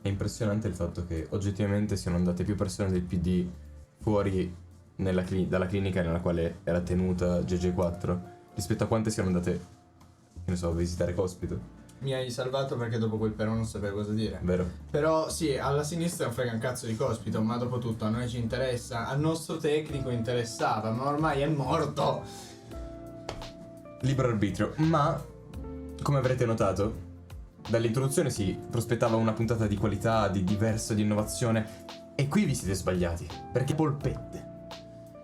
B: È impressionante il fatto che oggettivamente siano andate più persone del PD fuori dalla clinica nella quale era tenuta GG4 rispetto a quante siano andate, che ne so, a visitare Cospito.
A: mi hai salvato perché dopo quel però non sapevo cosa dire.
B: Vero?
A: Però sì, alla sinistra non frega un cazzo di Cospito, ma dopo tutto a noi ci interessa, al nostro tecnico interessava, ma ormai è morto.
B: Libero arbitrio, ma come avrete notato, dall'introduzione si prospettava una puntata di qualità, di diversa, di innovazione, e qui vi siete sbagliati, perché polpette.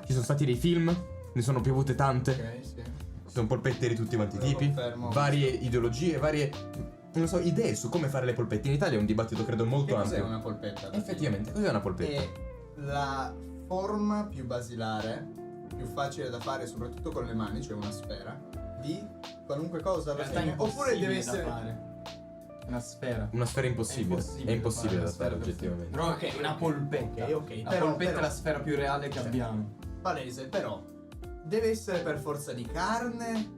B: Ci sono stati dei film, ne sono piovute tante,
A: Ok, sì.
B: ci sono polpette di tutti quanti i
A: Lo
B: tipi,
A: confermo.
B: varie ideologie, varie, non so, idee su come fare le polpette. In Italia è un dibattito credo molto
A: Che cos'è
B: ampio.
A: una polpetta? alla fine?
B: Effettivamente, cos'è una polpetta?
A: È la forma più basilare, più facile da fare soprattutto con le mani, cioè una sfera, di qualunque cosa alla
D: In realtà è
A: fine. Oppure deve
D: impossibile
A: essere...
D: da fare. Una sfera.
B: Una sfera impossibile. È impossibile da
D: una
B: fare
D: sfera
B: oggettivamente.
D: Però ok, una polpetta.
A: ok,
D: La
A: però-
D: polpetta
A: però-
D: è la sfera più reale che
A: Cioè,
D: abbiamo.
A: Palese, però deve essere per forza di carne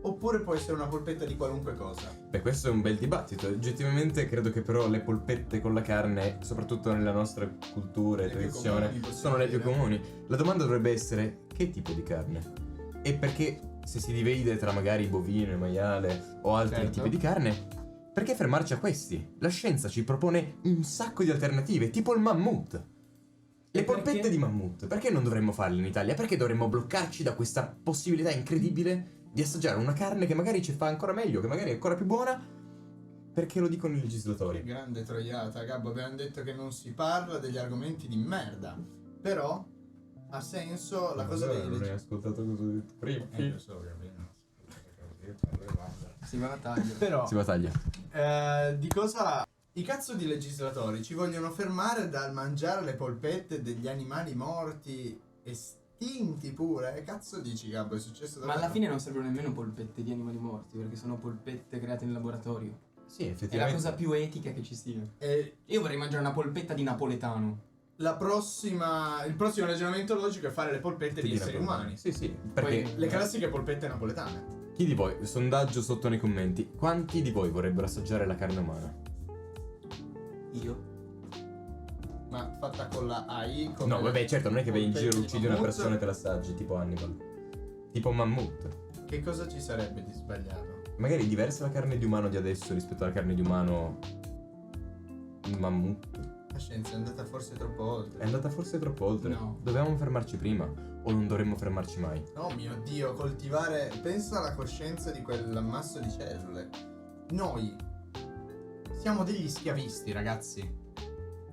A: oppure può essere una polpetta di qualunque cosa.
B: Beh, questo è un bel dibattito. Oggettivamente credo che però le polpette con la carne, soprattutto nella nostra cultura e
A: Le più
B: tradizione,
A: comuni possibili.
B: sono le più comuni. La domanda dovrebbe essere: che tipo di carne? E perché se si divide tra magari bovino e maiale o altri
A: Certo.
B: tipi di carne, perché fermarci a questi? La scienza ci propone un sacco di alternative, tipo il mammut. Le
D: E
B: polpette
D: perché?
B: di mammut, perché non dovremmo farle in Italia? Perché dovremmo bloccarci da questa possibilità incredibile di assaggiare una carne che magari ci fa ancora meglio, che magari è ancora più buona, Perché lo dicono i
A: Che
B: legislatori.
A: grande troiata, Gabbo. Abbiamo detto che non si parla degli argomenti di merda. Però ha senso la cosa dei
B: Non hai ascoltato cosa ho detto prima.
A: lo so, capito.
D: Si va a taglio.
A: Però
B: Si battaglia.
A: di cosa i cazzo di legislatori ci vogliono fermare dal mangiare le polpette degli animali morti, estinti pure? Che cazzo dici, Gabbo? È successo
D: Ma
A: davvero?
D: alla fine non servono nemmeno polpette di animali morti, perché sono polpette create in laboratorio.
B: Sì,
D: È la
B: effettivamente.
D: cosa più etica che ci sia.
A: E
D: Io vorrei mangiare una polpetta di napoletano.
A: il prossimo ragionamento logico è fare le polpette di esseri umani.
B: Sì, sì. Perché
D: Poi-
A: Le classiche polpette napoletane.
B: chi di voi, sondaggio sotto nei commenti, quanti di voi vorrebbero assaggiare la carne umana?
D: Io?
A: Ma fatta con la AI. come
B: No,
A: le
B: vabbè, certo, non è che vai in
A: polpette
B: giro,
A: di
B: uccidi una
A: mammut.
B: persona e te la assaggi, tipo Hannibal. Tipo Mammut.
A: Che cosa ci sarebbe di sbagliato?
B: Magari è diversa la carne di umano di adesso rispetto alla carne di umano Mammut.
A: La scienza è andata forse troppo oltre.
B: È andata forse troppo oltre.
D: No.
B: Dovevamo fermarci prima, o non dovremmo fermarci mai.
A: Oh mio Dio, coltivare. Pensa alla coscienza di quell'ammasso di cellule. Noi siamo degli schiavisti, ragazzi.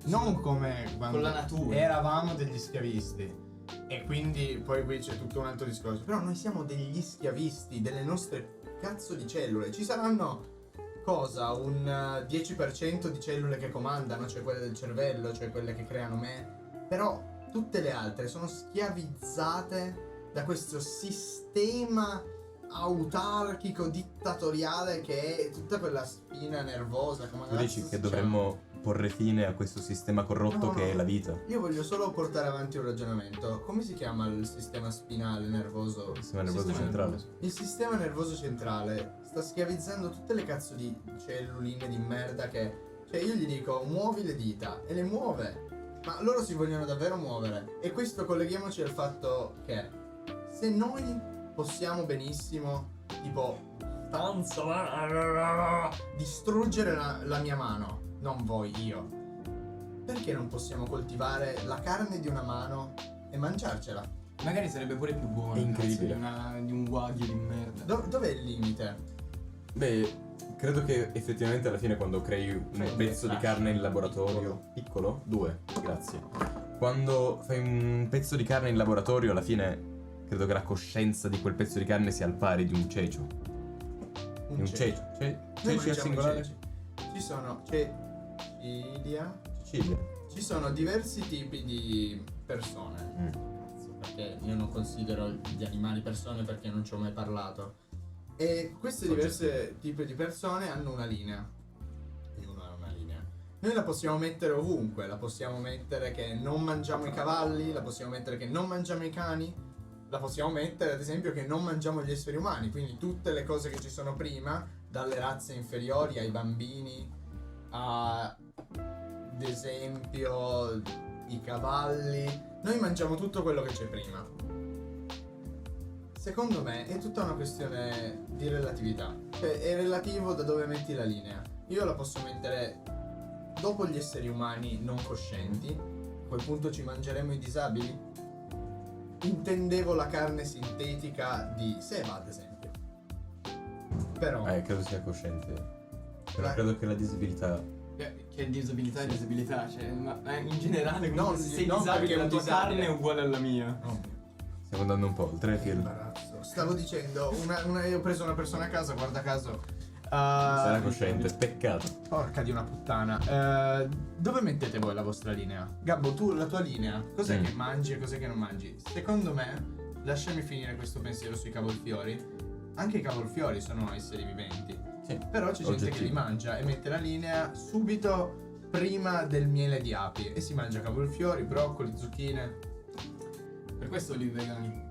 A: Non come quando
D: Con la natura.
A: eravamo degli schiavisti. E quindi poi qui c'è tutto un altro discorso. Però noi siamo degli schiavisti delle nostre cazzo di cellule. Ci saranno cosa? Un 10% di cellule che comandano, cioè quelle del cervello, cioè quelle che creano me. Però tutte le altre sono schiavizzate da questo sistema autarchico dittatoriale che è tutta quella spina nervosa. Come
B: Tu
A: cazzo
B: dici
A: si
B: che
A: chiama?
B: dovremmo porre fine a questo sistema corrotto
A: No,
B: che
A: no.
B: è la vita.
A: Io voglio solo portare avanti un ragionamento. Come si chiama il sistema spinale nervoso?
B: Il sistema nervoso
D: Sistema
B: centrale.
D: nervoso.
A: Il sistema nervoso centrale sta schiavizzando tutte le cazzo di celluline di merda che... Cioè io gli dico muovi le dita e le muove. Ma loro si vogliono davvero muovere. E questo colleghiamoci al fatto che se noi possiamo benissimo tipo distruggere la mia mano, non voi, io, perché non possiamo coltivare la carne di una mano e mangiarcela?
D: Magari sarebbe pure più buono.
B: È incredibile.
D: Di un wagyu di merda.
A: Dov'è il limite?
B: Beh, credo che effettivamente alla fine quando crei un
A: Fai un
B: pezzo di
A: flash
B: carne in laboratorio piccolo, 2, grazie. Quando fai un pezzo di carne in laboratorio, alla fine credo che la coscienza di quel pezzo di carne sia al pari di un cecio. Di un cecio.
A: Noi
B: Ceci al
A: mangiamo
B: singolare?
A: ceci. Ci sono Cecilia.
B: Sicilia.
A: Ci sono diversi tipi di persone. Cazzo, perché io non considero gli animali persone perché non ci ho mai parlato. E queste diverse tipi di persone hanno una linea. Ognuno ha una linea. Noi la possiamo mettere ovunque. La possiamo mettere che non mangiamo i cavalli. La possiamo mettere che non mangiamo i cani. La possiamo mettere ad esempio che non mangiamo gli esseri umani. Quindi tutte le cose che ci sono prima, dalle razze inferiori ai bambini, ad esempio i cavalli. Noi mangiamo tutto quello che c'è prima. Secondo me è tutta una questione di relatività. Cioè è relativo da dove metti la linea. Io la posso mettere dopo gli esseri umani non coscienti. A quel punto ci mangeremo i disabili? Intendevo la carne sintetica di Seba, ad esempio. Però
B: Credo sia cosciente. Però
A: La-
B: credo che la disabilità.
D: Che disabilità è disabilità, cioè, ma in generale,
A: No,
D: se sei
A: non
D: disabile,
A: perché
D: la
A: un
D: tua
A: disabile-
D: carne è uguale alla mia.
A: no,
B: Stiamo andando un po' oltre,
A: che
B: Phil.
A: imbarazzo. Stavo dicendo, io ho preso una persona a casa, guarda caso.
B: Sarà cosciente, peccato.
A: Porca di una puttana. Dove mettete voi la vostra linea? Gabbo, tu la tua linea, cos'è che mangi e cos'è che non mangi? Secondo me, lasciami finire questo pensiero sui cavolfiori. Anche i cavolfiori sono esseri viventi.
B: Sì.
A: Però c'è gente che li mangia e mette la linea subito prima del miele di api. E si mangia cavolfiori, broccoli, zucchine.
D: Per questo li vegani.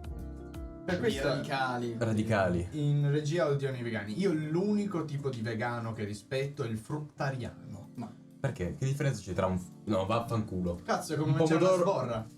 A: Per
D: I
A: questo
D: radicali.
B: Radicali.
A: in regia odiano i vegani. Io l'unico tipo di vegano che rispetto è il fruttariano.
D: Ma
B: Perché? Che differenza c'è tra un. No, vaffanculo.
A: Cazzo, è come
B: Un
A: mangiare una
B: pomodoro-
A: sborra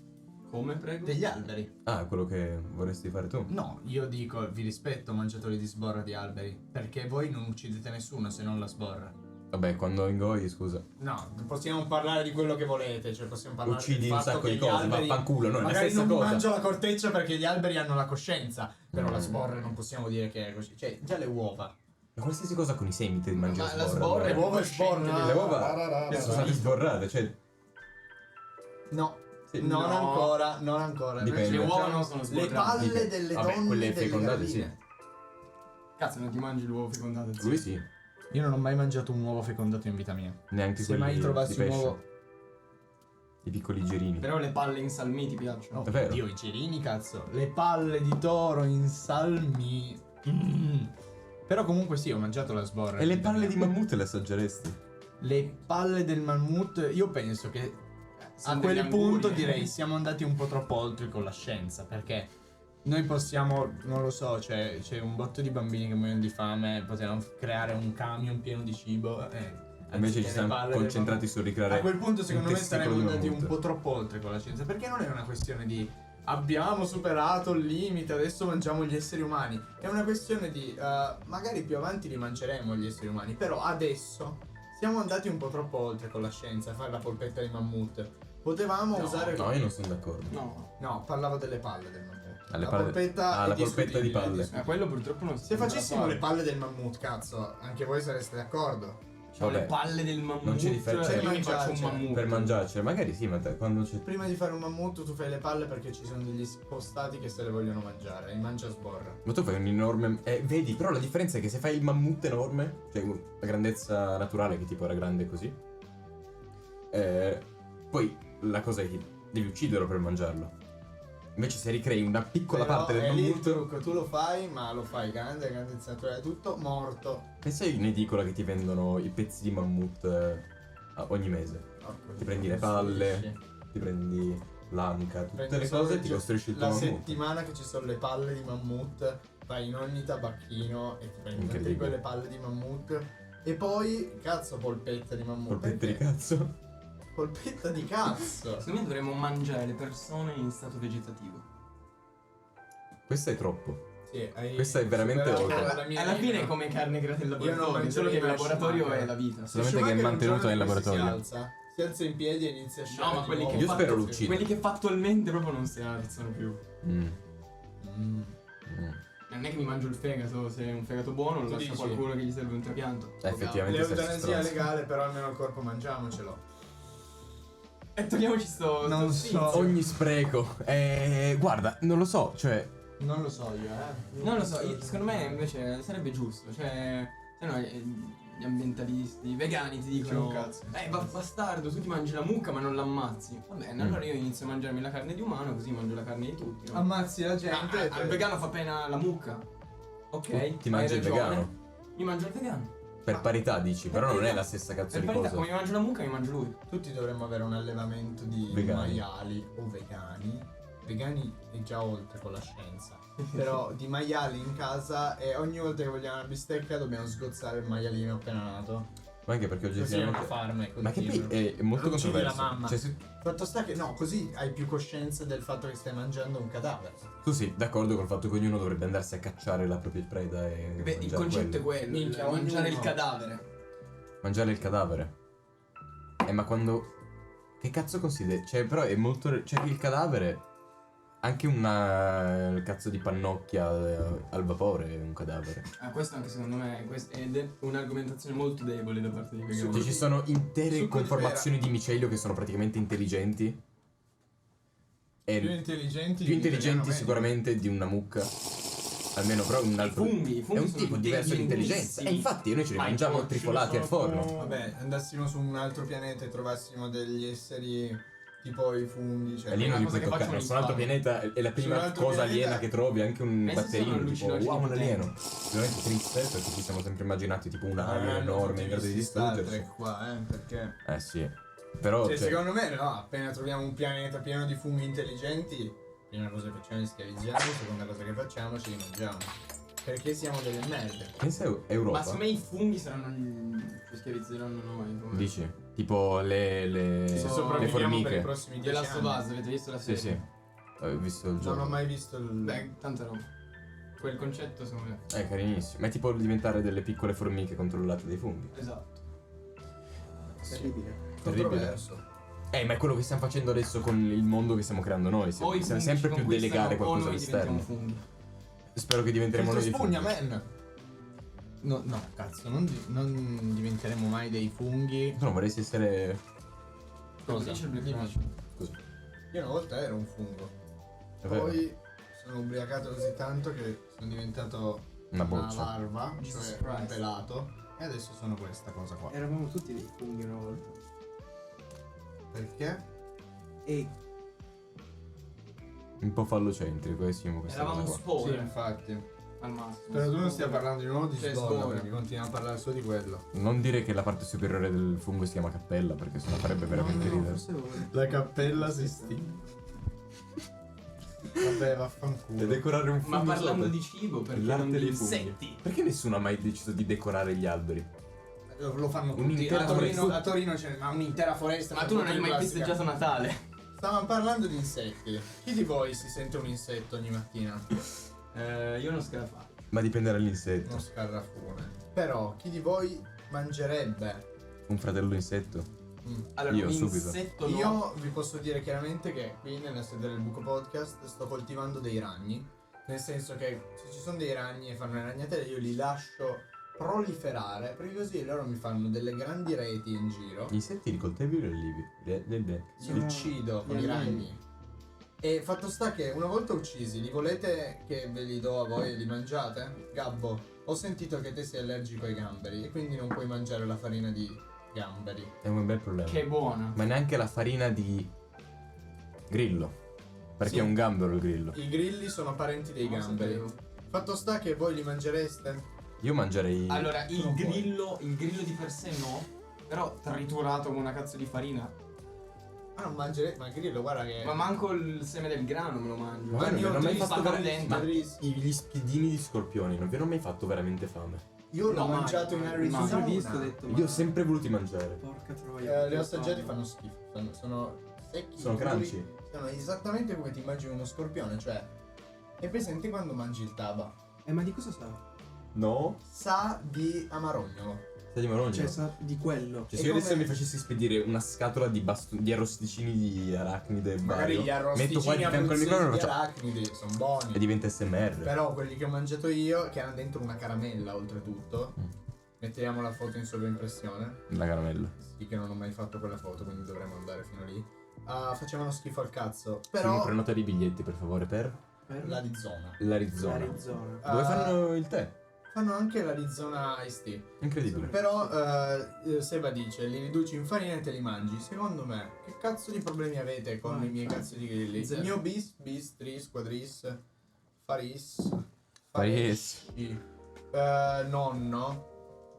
D: come, prego?
A: degli alberi.
B: Ah, quello che vorresti fare tu?
A: No, io dico, vi rispetto mangiatori di sborra di alberi, perché voi non uccidete nessuno se non la sborra.
B: Vabbè, quando ingoi, scusa.
A: No, possiamo parlare di quello che volete, cioè possiamo parlare
B: Uccidi
A: del
B: un
A: fatto
B: sacco
A: che
B: di
A: gli
B: cose,
A: alberi-
B: vaffanculo, no, è la
A: magari
B: stessa
A: non
B: cosa.
A: mangio la corteccia perché gli alberi hanno la coscienza, però la
B: Mm.
A: sborra non possiamo dire che è così. Cioè, già le uova.
B: qualsiasi cosa con i semi ti mangi
D: Ma
B: la
D: la
B: sborra.
D: sborra
A: Le
D: è
A: uova
D: proprio
A: sborrano.
B: Le uova sono state sborrate, cioè
A: No.
B: sì.
A: Non
D: No.
A: ancora, non ancora. Noi
B: Dipende.
A: ci
D: Le uova
A: mangiamo
D: non sono
A: le
D: sborrate.
A: palle
B: Dipende.
A: delle
B: Vabbè,
A: donne
B: quelle
A: delle
B: fecondate,
A: galline.
D: Cazzo, non ti mangi l'uovo fecondato? zio?
B: Lui sì,
A: Io non ho mai mangiato un uovo fecondato in vita mia.
B: neanche
A: Se
B: quelli
A: mai
B: di
A: trovassi un
B: pesce,
A: uovo...
B: i piccoli gerini.
D: Però le palle in salmi ti piacciono?
A: Oh,
B: È vero.
A: Dio, i girini, cazzo. Le palle di toro in salmi. Mm. Però comunque sì, ho mangiato la sborra.
B: E le
A: in vita
B: palle
A: mia.
B: di mammut le assaggeresti?
A: Le palle del mammut, io penso che
D: Sono
A: a quel
D: degli
A: punto
D: anguri.
A: direi siamo andati un po' troppo oltre con la scienza, perché noi possiamo, non lo so, c'è un botto di bambini che muoiono di fame, potevamo creare un camion pieno di cibo
B: Invece
A: anziché
B: ci
A: le
B: siamo
A: palle del
B: concentrati
A: mammut.
B: su ricreare
A: A quel punto secondo
B: un
A: me
B: testicolo
A: saremmo
B: di
A: andati un
B: mammut.
A: po' troppo oltre con la scienza, perché non è una questione di abbiamo superato il limite, adesso mangiamo gli esseri umani. È una questione di magari più avanti li mangeremo gli esseri umani, però adesso siamo andati un po' troppo oltre con la scienza, a fare la polpetta di mammut. Potevamo
D: No,
A: usare...
B: No, io non sono d'accordo.
D: No.
A: No, parlavo delle palle del mammut.
B: Alle
A: La
B: palle-
A: polpetta
B: Ah,
A: è
B: la polpetta di
A: discutibile,
B: palle.
A: è discutibile.
D: Quello purtroppo non si
A: Se
D: può
A: facessimo
D: fare.
A: le palle del mammut, cazzo, anche voi sareste d'accordo.
D: Cioè, le
B: Vabbè,
D: palle del mammut.
B: non c'è differenza.
D: Io mi
A: Per
D: faccio un
A: mangiarcele.
D: mammut.
B: per mangiarcele, magari sì, ma quando c'è...
A: Prima di fare un mammut tu fai le palle perché ci sono degli spostati che se le vogliono mangiare. Il mangia sborra.
B: Ma tu fai un enorme... vedi, però la differenza è che se fai il mammut enorme, cioè la grandezza naturale che tipo era grande così, poi la cosa è che devi ucciderlo per mangiarlo. Invece se ricrei una piccola
A: Però
B: parte del
A: è lì il
B: mammut...
A: trucco, tu lo fai, ma lo fai grande, grandezza naturale, tutto morto.
B: Pensa in edicola che ti vendono i pezzi di mammut ogni mese.
A: Porco
B: Ti prendi le
A: Dio,
B: palle,
A: costruisci.
B: ti prendi l'anca, tutte
A: Prendi
B: le
A: solo
B: cose e ti
A: il-
B: costruisci il tuo
A: La
B: mammut.
A: settimana che ci sono le palle di mammut, vai in ogni tabacchino e ti prendi tutte
B: Incredibile.
A: quelle palle di mammut. E poi, cazzo, polpetta di mammut.
B: Polpette di
A: Perché?
B: cazzo.
A: Polpetta di cazzo.
D: Secondo me dovremmo mangiare le persone in stato vegetativo.
B: Questo è troppo.
A: Sì, hai
B: Questa è veramente
A: superato
B: oltre.
A: la mia
D: Alla fine
A: linea.
D: è come carne creata in
A: Io non
D: laboratorio, solo che il
A: mangerei
D: laboratorio
A: Schumacher.
D: è la vita.
B: Solamente che è
A: Schumacher un
B: mantenuto
A: giorno
B: nel
A: di questi
B: laboratorio.
A: Si alza in piedi e inizia a sciare.
D: No, ma
A: di
D: quelli che
A: nuovo.
B: Io spero lo uccida.
D: Quelli che fattualmente proprio non si alzano più.
B: Mm.
A: Mm.
B: Mm.
D: Non è che mi mangio il fegato, se è un fegato buono lo
A: Tu
D: lascia
A: dici?
D: qualcuno che gli serve un trapianto.
B: Effettivamente sei
A: L'eutanasia è
B: stronzo.
A: legale, però almeno il corpo mangiamocelo.
D: E togliamoci sto
A: Non
D: stizio.
A: so.
B: Ogni spreco. Guarda, non lo so, cioè...
A: Non lo so io,
D: Non lo so, secondo me invece sarebbe giusto, cioè, se no gli ambientalisti, i vegani ti dicono
A: un cazzo.
D: bastardo, tu ti mangi la mucca ma non l'ammazzi. Va bene,
B: Mm.
D: allora io inizio a mangiarmi la carne di umano così mangio la carne di tutti. No?
A: Ammazzi la gente.
D: Al vegano fa pena la mucca. Ok,
B: Ti mangi
D: hai
B: il
D: ragione.
B: vegano.
D: Io mangio il vegano.
B: Per parità dici,
D: Per
B: però non è
D: parità.
B: la stessa cazzo
D: Per
B: di
D: parità,
B: cosa.
D: come mi mangio la mucca mi mangio lui.
A: Tutti dovremmo avere un allevamento di
B: Vegani.
A: maiali o vegani. Vegani è già oltre con la scienza. Però di maiali in casa e ogni volta che vogliamo una bistecca dobbiamo sgozzare il maialino appena nato.
B: Ma anche perché
A: Così è
B: oggettivamente...
A: una farm e
B: Ma che poi
A: continua.
B: è molto
A: Non uccidi la
B: controverso.
A: mamma.
B: Cioè, se-
A: Fatto sta che no, così hai più coscienza del fatto che stai mangiando un cadavere.
B: tu sei d'accordo col fatto che ognuno dovrebbe andarsi a cacciare la propria preda e
D: Beh, il
B: mangiare
D: concetto
B: quello.
D: è quello,
A: Minchia,
D: mangiare il
A: ognuno.
D: cadavere.
B: Mangiare il cadavere. Ma quando... Che cazzo consideri? Cioè, però è molto... Cioè, il cadavere... Anche una cazzo di pannocchia al vapore è un cadavere.
D: Questo anche secondo me è un'argomentazione molto debole da parte di vegani.
B: Cioè, ci sono intere
A: Succo di
B: conformazioni di micelio che sono praticamente intelligenti. E
A: Più intelligenti.
B: più
A: di
B: intelligenti
A: italiano
B: sicuramente di una mucca. Almeno però un altro...
D: I funghi
B: È un
D: sono
B: tipo diverso di intelligenza. E infatti noi ce li
D: Ma i
B: mangiamo
D: porci
B: trifolati
D: lo
B: al
D: sono
B: forno.
D: più-
A: Vabbè, andassimo su un altro pianeta e trovassimo degli esseri tipo i funghi. Cioè
B: E lì non li
D: cosa
B: puoi
D: che
B: toccare.
D: facciano
B: Su un altro
D: gli
B: pianeta è la
A: Su
B: prima
A: un altro
B: cosa
A: pianeta-
B: aliena che trovi, anche un
D: Essi sono
B: batterino. Tipo,
D: allucinogeni
B: wow, un
D: potenti.
B: alieno. Veramente triste perché ci siamo sempre immaginati tipo un alieno enorme in grado di
A: Star
B: distruggerci.
A: Trek qua, perché
B: Sì. Però
A: cioè,
B: cioè,
A: secondo me no, appena troviamo un pianeta pieno di funghi intelligenti, prima cosa che facciamo li schiavizziamo, seconda cosa che facciamo ce li mangiamo. Perché siamo delle merde.
B: pensa
D: Ma
B: Europa.
D: secondo me i funghi saranno ci schiavizzeranno noi. Come...
B: Dici? Tipo le
A: Se
D: Sì,
A: sopravviviamo per i
B: formiche.
A: prossimi
D: The
A: 10
D: Last of
A: anni.
D: Us, avete visto la
B: Sì,
D: serie?
B: sì. Ho visto il
A: Non
B: gioco.
A: ho mai visto il...
D: Beh, tanta roba. Quel concetto secondo me.
B: È carinissimo. Ma è tipo diventare delle piccole formiche controllate dai funghi.
D: Esatto.
A: terribile.
B: Terribile.
A: Controverso.
B: Ma è quello che stiamo facendo adesso con il mondo che stiamo creando noi.
D: O i
B: Stiamo
D: funghi
B: sempre
D: ci
B: più delegare
D: conquistano, o
B: qualcosa
D: noi diventiamo
B: all'esterno.
D: funghi.
B: Spero che diventeremo noi
A: Filtro
B: dei
A: spugna,
B: funghi.
A: man. No, cazzo, non diventeremo mai dei funghi.
B: Tu non vorresti essere...
A: Cosa?
D: Dice il Black
A: Dimmi.
D: Magic.
B: Scusa.
A: Io una volta ero un fungo.
B: È vero.
A: Poi sono ubriacato così tanto che sono diventato
B: Una
A: una
B: boccia.
A: larva,
D: Jesus
A: cioè un
D: Christ.
A: pelato. E adesso sono questa cosa qua.
C: Eravamo tutti dei funghi una volta.
A: Perché?
C: E
B: Un po' fallocentrico, Simo, questa
D: Eravamo
B: cosa qua.
A: Sì,
D: spore
A: infatti.
D: al massimo.
A: Spero tu non stia parlando di nuovo di
D: Cioè,
A: sborra,
D: sborra.
A: perché continuiamo a parlare solo di quello.
B: Non dire che la parte superiore del fungo si chiama cappella, perché sennò farebbe veramente
C: no,
B: ridere.
C: forse voi.
A: La cappella si stinge. Vabbè, vaffanculo.
B: E decorare un fungo
D: Ma parlando
B: sopra-
D: di cibo, perché
B: l'arte
D: non di
B: dei funghi.
D: insetti?
B: Perché nessuno ha mai deciso di decorare gli alberi?
A: Lo fanno tutti.
B: Un'intera
A: A Torino c'è un'intera foresta.
D: Ma tu non hai mai
A: classica.
D: festeggiato Natale?
A: Stavamo parlando di insetti. Chi di voi si sente un insetto ogni mattina?
D: Io non scarafaggio.
B: Ma dipende dall'insetto.
A: Uno scarrafone. Però, chi di voi mangerebbe?
B: Un fratello insetto?
D: Allora,
B: Io,
D: un
B: subito.
D: insetto no.
A: Io vi posso dire chiaramente che qui nella sede del Buco Podcast sto coltivando dei ragni. Nel senso che se ci sono dei ragni e fanno le ragnatele, io li lascio proliferare, perché così loro mi fanno delle grandi reti in giro.
B: Gli insetti li coltivi o li allivi? Li
A: Li uccido con i ragni. E fatto sta che una volta uccisi, li volete che ve li do a voi e li mangiate? Gabbo, ho sentito che te sei allergico ai gamberi e quindi non puoi mangiare la farina di gamberi.
B: È un bel problema.
D: Che buona.
B: Ma neanche la farina di grillo. Perché
A: Sì.
B: è un gambero il grillo.
A: I grilli sono parenti dei
D: Non lo
A: gamberi.
D: sapevo.
A: Fatto sta che voi li mangereste?
B: Io mangerei...
D: Allora,
A: Tu non
D: il grillo di per sé no, però triturato con una cazzo di farina.
A: Ah, non mangerete? Ma il grillo, guarda che...
D: Ma manco il seme del grano me lo mangio.
B: Ma
A: io
B: non ho mai
A: ti
B: fatto
D: spacca
B: veramente...
D: la
B: Ma
A: dente.
B: gli spiedini di scorpioni non vi hanno mai fatto veramente fame?
A: Io l'ho
D: No, mai,
A: mangiato in
D: mai,
A: Arizona.
C: Sono visto, ho detto.
B: Io ho sempre voluti mangiare.
C: Porca troia.
A: Li ho assaggiati, fanno schifo. Sono secchi.
B: Sono
A: duri.
B: crunchy.
A: Sono esattamente come ti immagini uno scorpione, cioè... È presente quando mangi il taba?
C: Ma di cosa sa?
B: No?
A: Sa di amarognolo.
B: Sai di marogno?
C: Cioè, sa di quello.
B: Cioè,
A: E
B: se io adesso
A: come-
B: mi facessi spedire una scatola di arrosticini di arachnide e
A: Magari
B: vario,
A: gli arrosticini
B: metto qua di fianco al
A: abruzzesi
B: microfono e
A: di
B: faccio...
A: arachnidi sono buoni.
B: E diventa SMR.
A: Però quelli che ho mangiato io, che hanno dentro una caramella oltretutto,
B: Mm.
A: mettiamo la foto in sovraimpressione.
B: La caramella.
A: Sì, che non ho mai fatto quella foto, quindi dovremmo andare fino lì. Facevano schifo al cazzo.
B: Però...
A: Però
B: prenotare i biglietti per favore per
C: Per
A: l'Arizona.
B: l'Arizona.
C: Arizona.
B: Dove fanno il tè?
A: Fanno anche l'Arizona Iced Tea.
B: Incredibile.
A: Però Seba dice, li riduci in farina e te li mangi. Secondo me, che cazzo di problemi avete con i miei cazzo di grilli?
C: Zero.
A: Il mio bis, tris, quadris, faris,
B: Faris.
A: nonno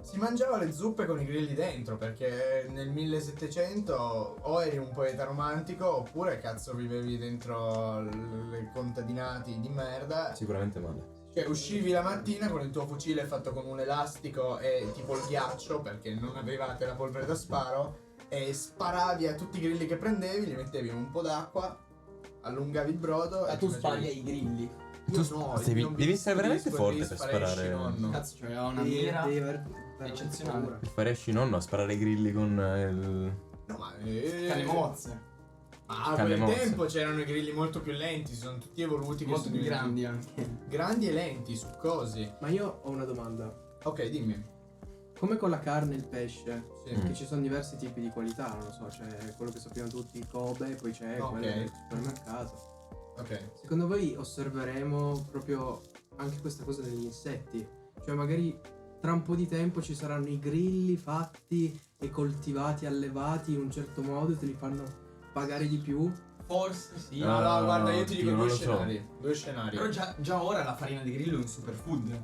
A: si mangiava le zuppe con i grilli dentro, perché nel 1700 o eri un poeta romantico oppure cazzo vivevi dentro le contadinati di merda.
B: Sicuramente male.
A: Cioè uscivi la mattina con il tuo fucile fatto con un elastico e tipo il ghiaccio, perché non avevate la polvere da sparo, e sparavi a tutti i grilli che prendevi, li mettevi in un po' d'acqua, allungavi il brodo
D: Ma
A: e
D: tu
A: ti
D: spari
A: facevi-
D: ai grilli.
A: Io no,
B: devi-
A: io non
B: devi essere veramente
A: disco,
B: forte
A: devi
B: per
A: sparare
B: sparare.
A: nonno.
D: Cazzo, c'aveva una
C: Devi
D: mira.
C: aver
D: eccezionale.
B: Per fare esci nonno a sparare i grilli con il...
A: No, ma
D: Cane mozze.
A: Ma a
B: Canne
A: quel
B: mosse.
A: tempo c'erano i grilli molto più lenti, sono tutti evoluti che
D: Molto
A: sono
D: più
A: diventati
D: grandi anche.
A: grandi e lenti, succosi.
C: Ma io ho una domanda.
A: Ok, dimmi.
C: Come con la carne e il pesce,
A: Sì.
B: Mm.
C: che ci sono diversi tipi di qualità, non lo so, c'è quello che sappiamo tutti, il Kobe, poi c'è
A: Ok.
C: quello del supermercato.
A: Ok.
C: Secondo voi osserveremo proprio anche questa cosa degli insetti? Cioè magari tra un po' di tempo ci saranno i grilli fatti e coltivati, allevati in un certo modo e te li fanno pagare di più?
D: Forse sì.
A: No, no, guarda, io ti dico
B: non
A: due
B: lo so.
A: scenari. Due scenari.
D: Però già ora la farina di grillo è un superfood.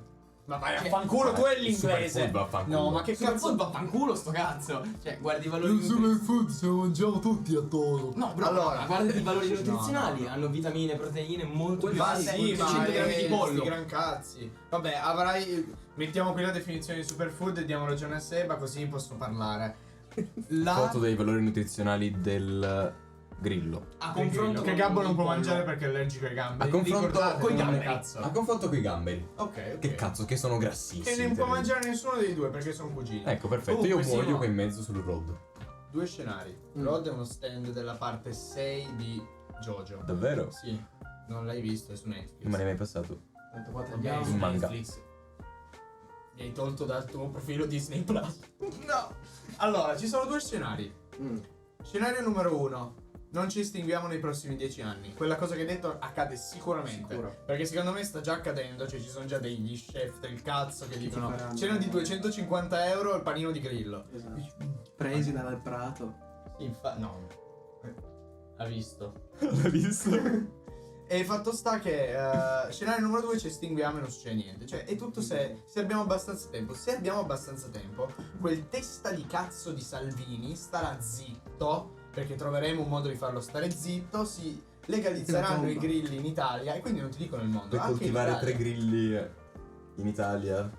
A: Ma vai a
D: Cioè,
A: fanculo, tu è l'inglese.
B: Superfood, vaffanculo.
A: No, ma che
D: Superfood
A: cazzo.
D: vaffanculo sto cazzo. Cioè, guardi i valori nutrizionali.
A: food se lo mangiamo tutti a toro.
D: No, bro,
A: Allora,
D: ma guarda i valori
A: no,
D: nutrizionali.
A: no.
D: Hanno vitamine, proteine molto più
A: Ma
D: alte.
A: sì, ma
D: 100 grammi di
A: sti
D: pollo.
A: gran cazzi. Vabbè, avrai. Mettiamo qui la definizione di superfood e diamo ragione a Seba, così posso parlare. La
B: Foto dei valori nutrizionali del grillo.
D: A
A: del
D: confronto
A: grillo, che
D: con
A: Gabbo
D: il
A: non può
D: pollo.
A: mangiare perché è allergico ai gamberi.
B: A confronto
A: Ricordate,
B: coi
A: non
B: gamberi.
A: cazzo.
B: A confronto coi gamberi.
A: Ok.
B: Che cazzo, che sono grassissimi.
A: Che non può
B: te.
A: mangiare nessuno dei due perché sono cugini.
B: Ecco, perfetto.
A: Comunque,
B: Io muoio
A: Simo,
B: qua in mezzo sul road.
A: Due scenari.
C: Mm.
A: Rod è uno stand della parte 6 di JoJo.
B: Davvero?
A: Sì, non l'hai visto, è su Netflix.
B: Non me ne hai mai passato.
D: Tanto qua
A: Ok,
D: tagliamo.
A: su
B: Un manga.
A: Netflix. Mi hai tolto dal tuo profilo Disney Plus. No. Allora, ci sono due scenari. Scenario numero 1. Non ci estinguiamo nei prossimi 10 anni. Quella cosa che hai detto accade sicuramente.
C: Sicuro.
A: Perché secondo me sta già accadendo. Cioè ci sono già degli chef del cazzo che dicono
E: faranno-
A: cena di 250 euro il panino di grillo.
E: Esatto. Presi dal prato.
A: No. Ha visto.
B: L'ha visto?
A: E il fatto sta che scenario numero 2 ci estinguiamo e non succede niente. Cioè è tutto se abbiamo abbastanza tempo. Se abbiamo abbastanza tempo, quel testa di cazzo di Salvini starà zitto, perché troveremo un modo di farlo stare zitto. Si legalizzeranno i grilli in Italia e quindi non ti dico nel mondo.
B: Puoi
A: Anche in
B: coltivare
A: Italia.
B: 3 grilli in Italia.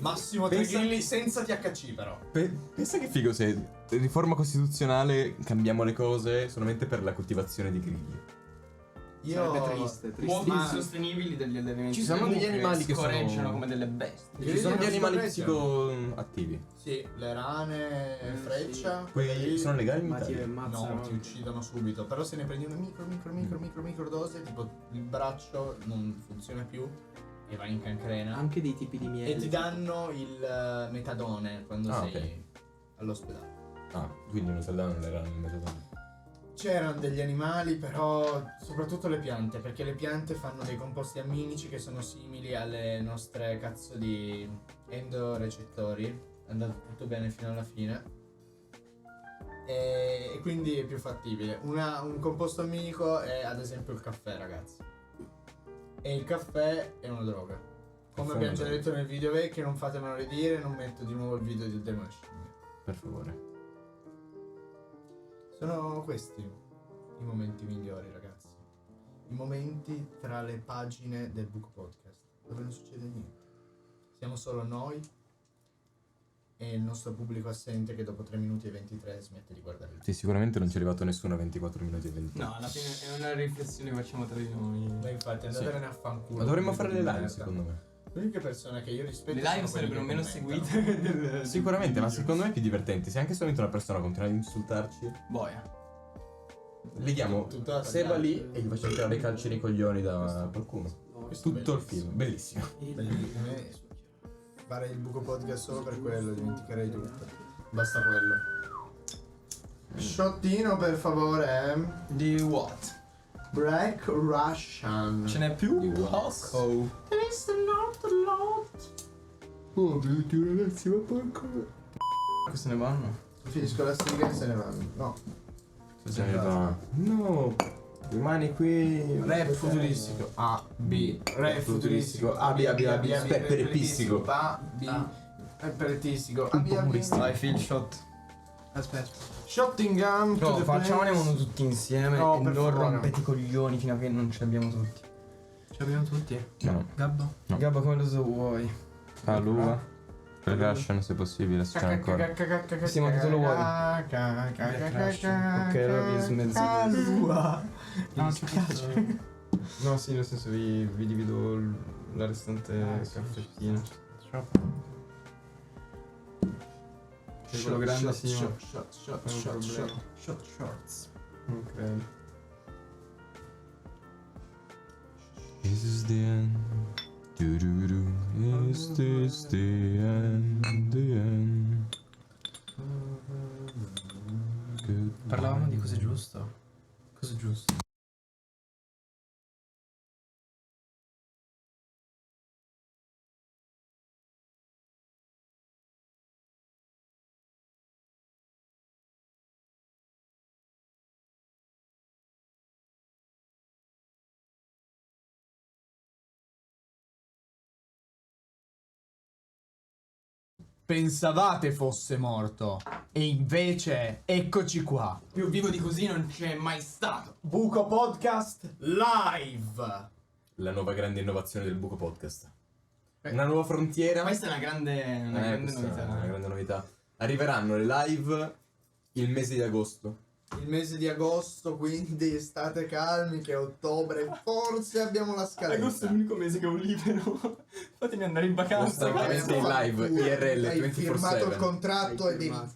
A: Massimo 3
B: Pensa-
A: grilli senza THC però.
B: Pensa che figo se riforma costituzionale cambiamo le cose solamente per la coltivazione di grilli.
E: Sarebbe triste,
D: Modi
A: Ma-
D: sostenibili degli allevamenti.
B: Ci sono degli animali che
D: scorreggiano
B: sono-
D: come delle bestie.
A: I
B: Ci
A: grilli
B: sono
A: non
B: gli animali
A: scorreggiano.
B: psicoattivi.
A: Sì, le rane, freccia.
B: Quelli sono legali in
E: Ma ti
B: Italia.
E: ammazzano.
A: No, ti uccidono subito. Però se ne prendi una micro dose, tipo il braccio non funziona più e vai in cancrena.
E: Anche dei tipi di miele.
A: E ti danno il metadone quando
B: Ah,
A: sei all'ospedale.
B: Ah, quindi non danno le rane in metadone.
A: C'erano degli animali, però soprattutto le piante, perché le piante fanno dei composti amminici che sono simili alle nostre cazzo di endorecettori. È andato tutto bene fino alla fine. E quindi è più fattibile. Un composto amminico è ad esempio il caffè, ragazzi. E il caffè è una droga. Come
B: Caffè è
A: abbiamo
B: una
A: già
B: droga.
A: detto nel video vecchio, non fatemelo ridire, non metto di nuovo il video di The Machine.
B: Per favore.
A: Sono questi i momenti migliori, ragazzi. I momenti tra le pagine del Book Podcast, dove non succede niente. Siamo solo noi e il nostro pubblico assente che dopo 3 minuti e 23 smette di guardare il video.
B: Sì, sicuramente non ci è arrivato nessuno a 24 minuti e 20.
D: No, alla fine è una riflessione che facciamo tra di noi.
A: Ma infatti andatevene a fanculo.
B: Ma dovremmo fare le live,
A: Merda.
B: secondo me.
A: L'unica persona che io rispetto
D: Le
A: sono
D: live
A: quelli
D: sarebbero
A: che
D: meno
A: commentano.
D: seguite del...
B: Sicuramente, ma secondo me è più divertente. Se anche solamente una persona continua ad insultarci,
D: Boia.
B: leghiamo
A: Tutta la
B: Seba
A: tagliata.
B: lì e gli facciamo tirare i calci nei coglioni da qualcuno.
A: Questo
B: Tutto il
A: bellissimo.
B: film, bellissimo.
A: Bellissimo. Fare il Buco Podcast solo per quello, dimenticherei tutto. Basta quello. Shottino per favore.
D: Di what?
A: Black Russian.
D: Ce n'è più?
B: Di what?
D: Oh.
A: Oh, beauty ragazzi, ma porco.
D: Queste ne vanno?
A: Finisco la stringa e se ne vanno. No.
B: Se ne va. No, rimani qui.
A: Rap futuristico A, B. Rap futuristico A, B, A, B, A, B, A, B.
B: Pepperistico.
A: A, B. Pepperistico A, B, A, B.
D: Vai, fill shot.
E: Aspetta.
A: Shottingham to
D: No,
A: the
D: facciamone
A: place.
D: uno tutti insieme
A: No,
D: e
A: per
D: non
A: favore.
D: rompete i coglioni fino a che non ce l'abbiamo tutti.
E: Ce l'abbiamo tutti?
B: No,
E: Gabbo?
B: No.
D: Gabba come lo so vuoi?
B: l'uva. Per Russian se possibile, se c'è ancora.
D: Sì, ma che tu lo vuoi?
A: Ok,
D: allora vi smezzo.
A: Non ci piace.
D: No, sì, nel senso vi divido la restante caffettina. Che quello grande sì, ma
A: Shot,
D: è un problema.
A: shot shorts.
D: Non credo.
B: This is the end. Do-do-do. Is this the end? The end.
E: Parlavamo di cose giusto? Cosa giusto?
A: Pensavate fosse morto e invece eccoci qua.
D: Più vivo di così non c'è mai stato.
A: Buco Podcast live.
B: La nuova grande innovazione del Buco Podcast. Una nuova frontiera.
D: Questa è una grande
B: Questa
D: novità.
B: è una grande novità. Arriveranno le live il mese di agosto.
A: Il mese di agosto, quindi state calmi che a ottobre forse abbiamo la scadenza.
D: Agosto è l'unico mese che ho libero. Fatemi andare in vacanza.
B: Costantemente in live, IRL,
A: Hai
B: 24/7.
A: firmato il contratto e devi
E: Firmato.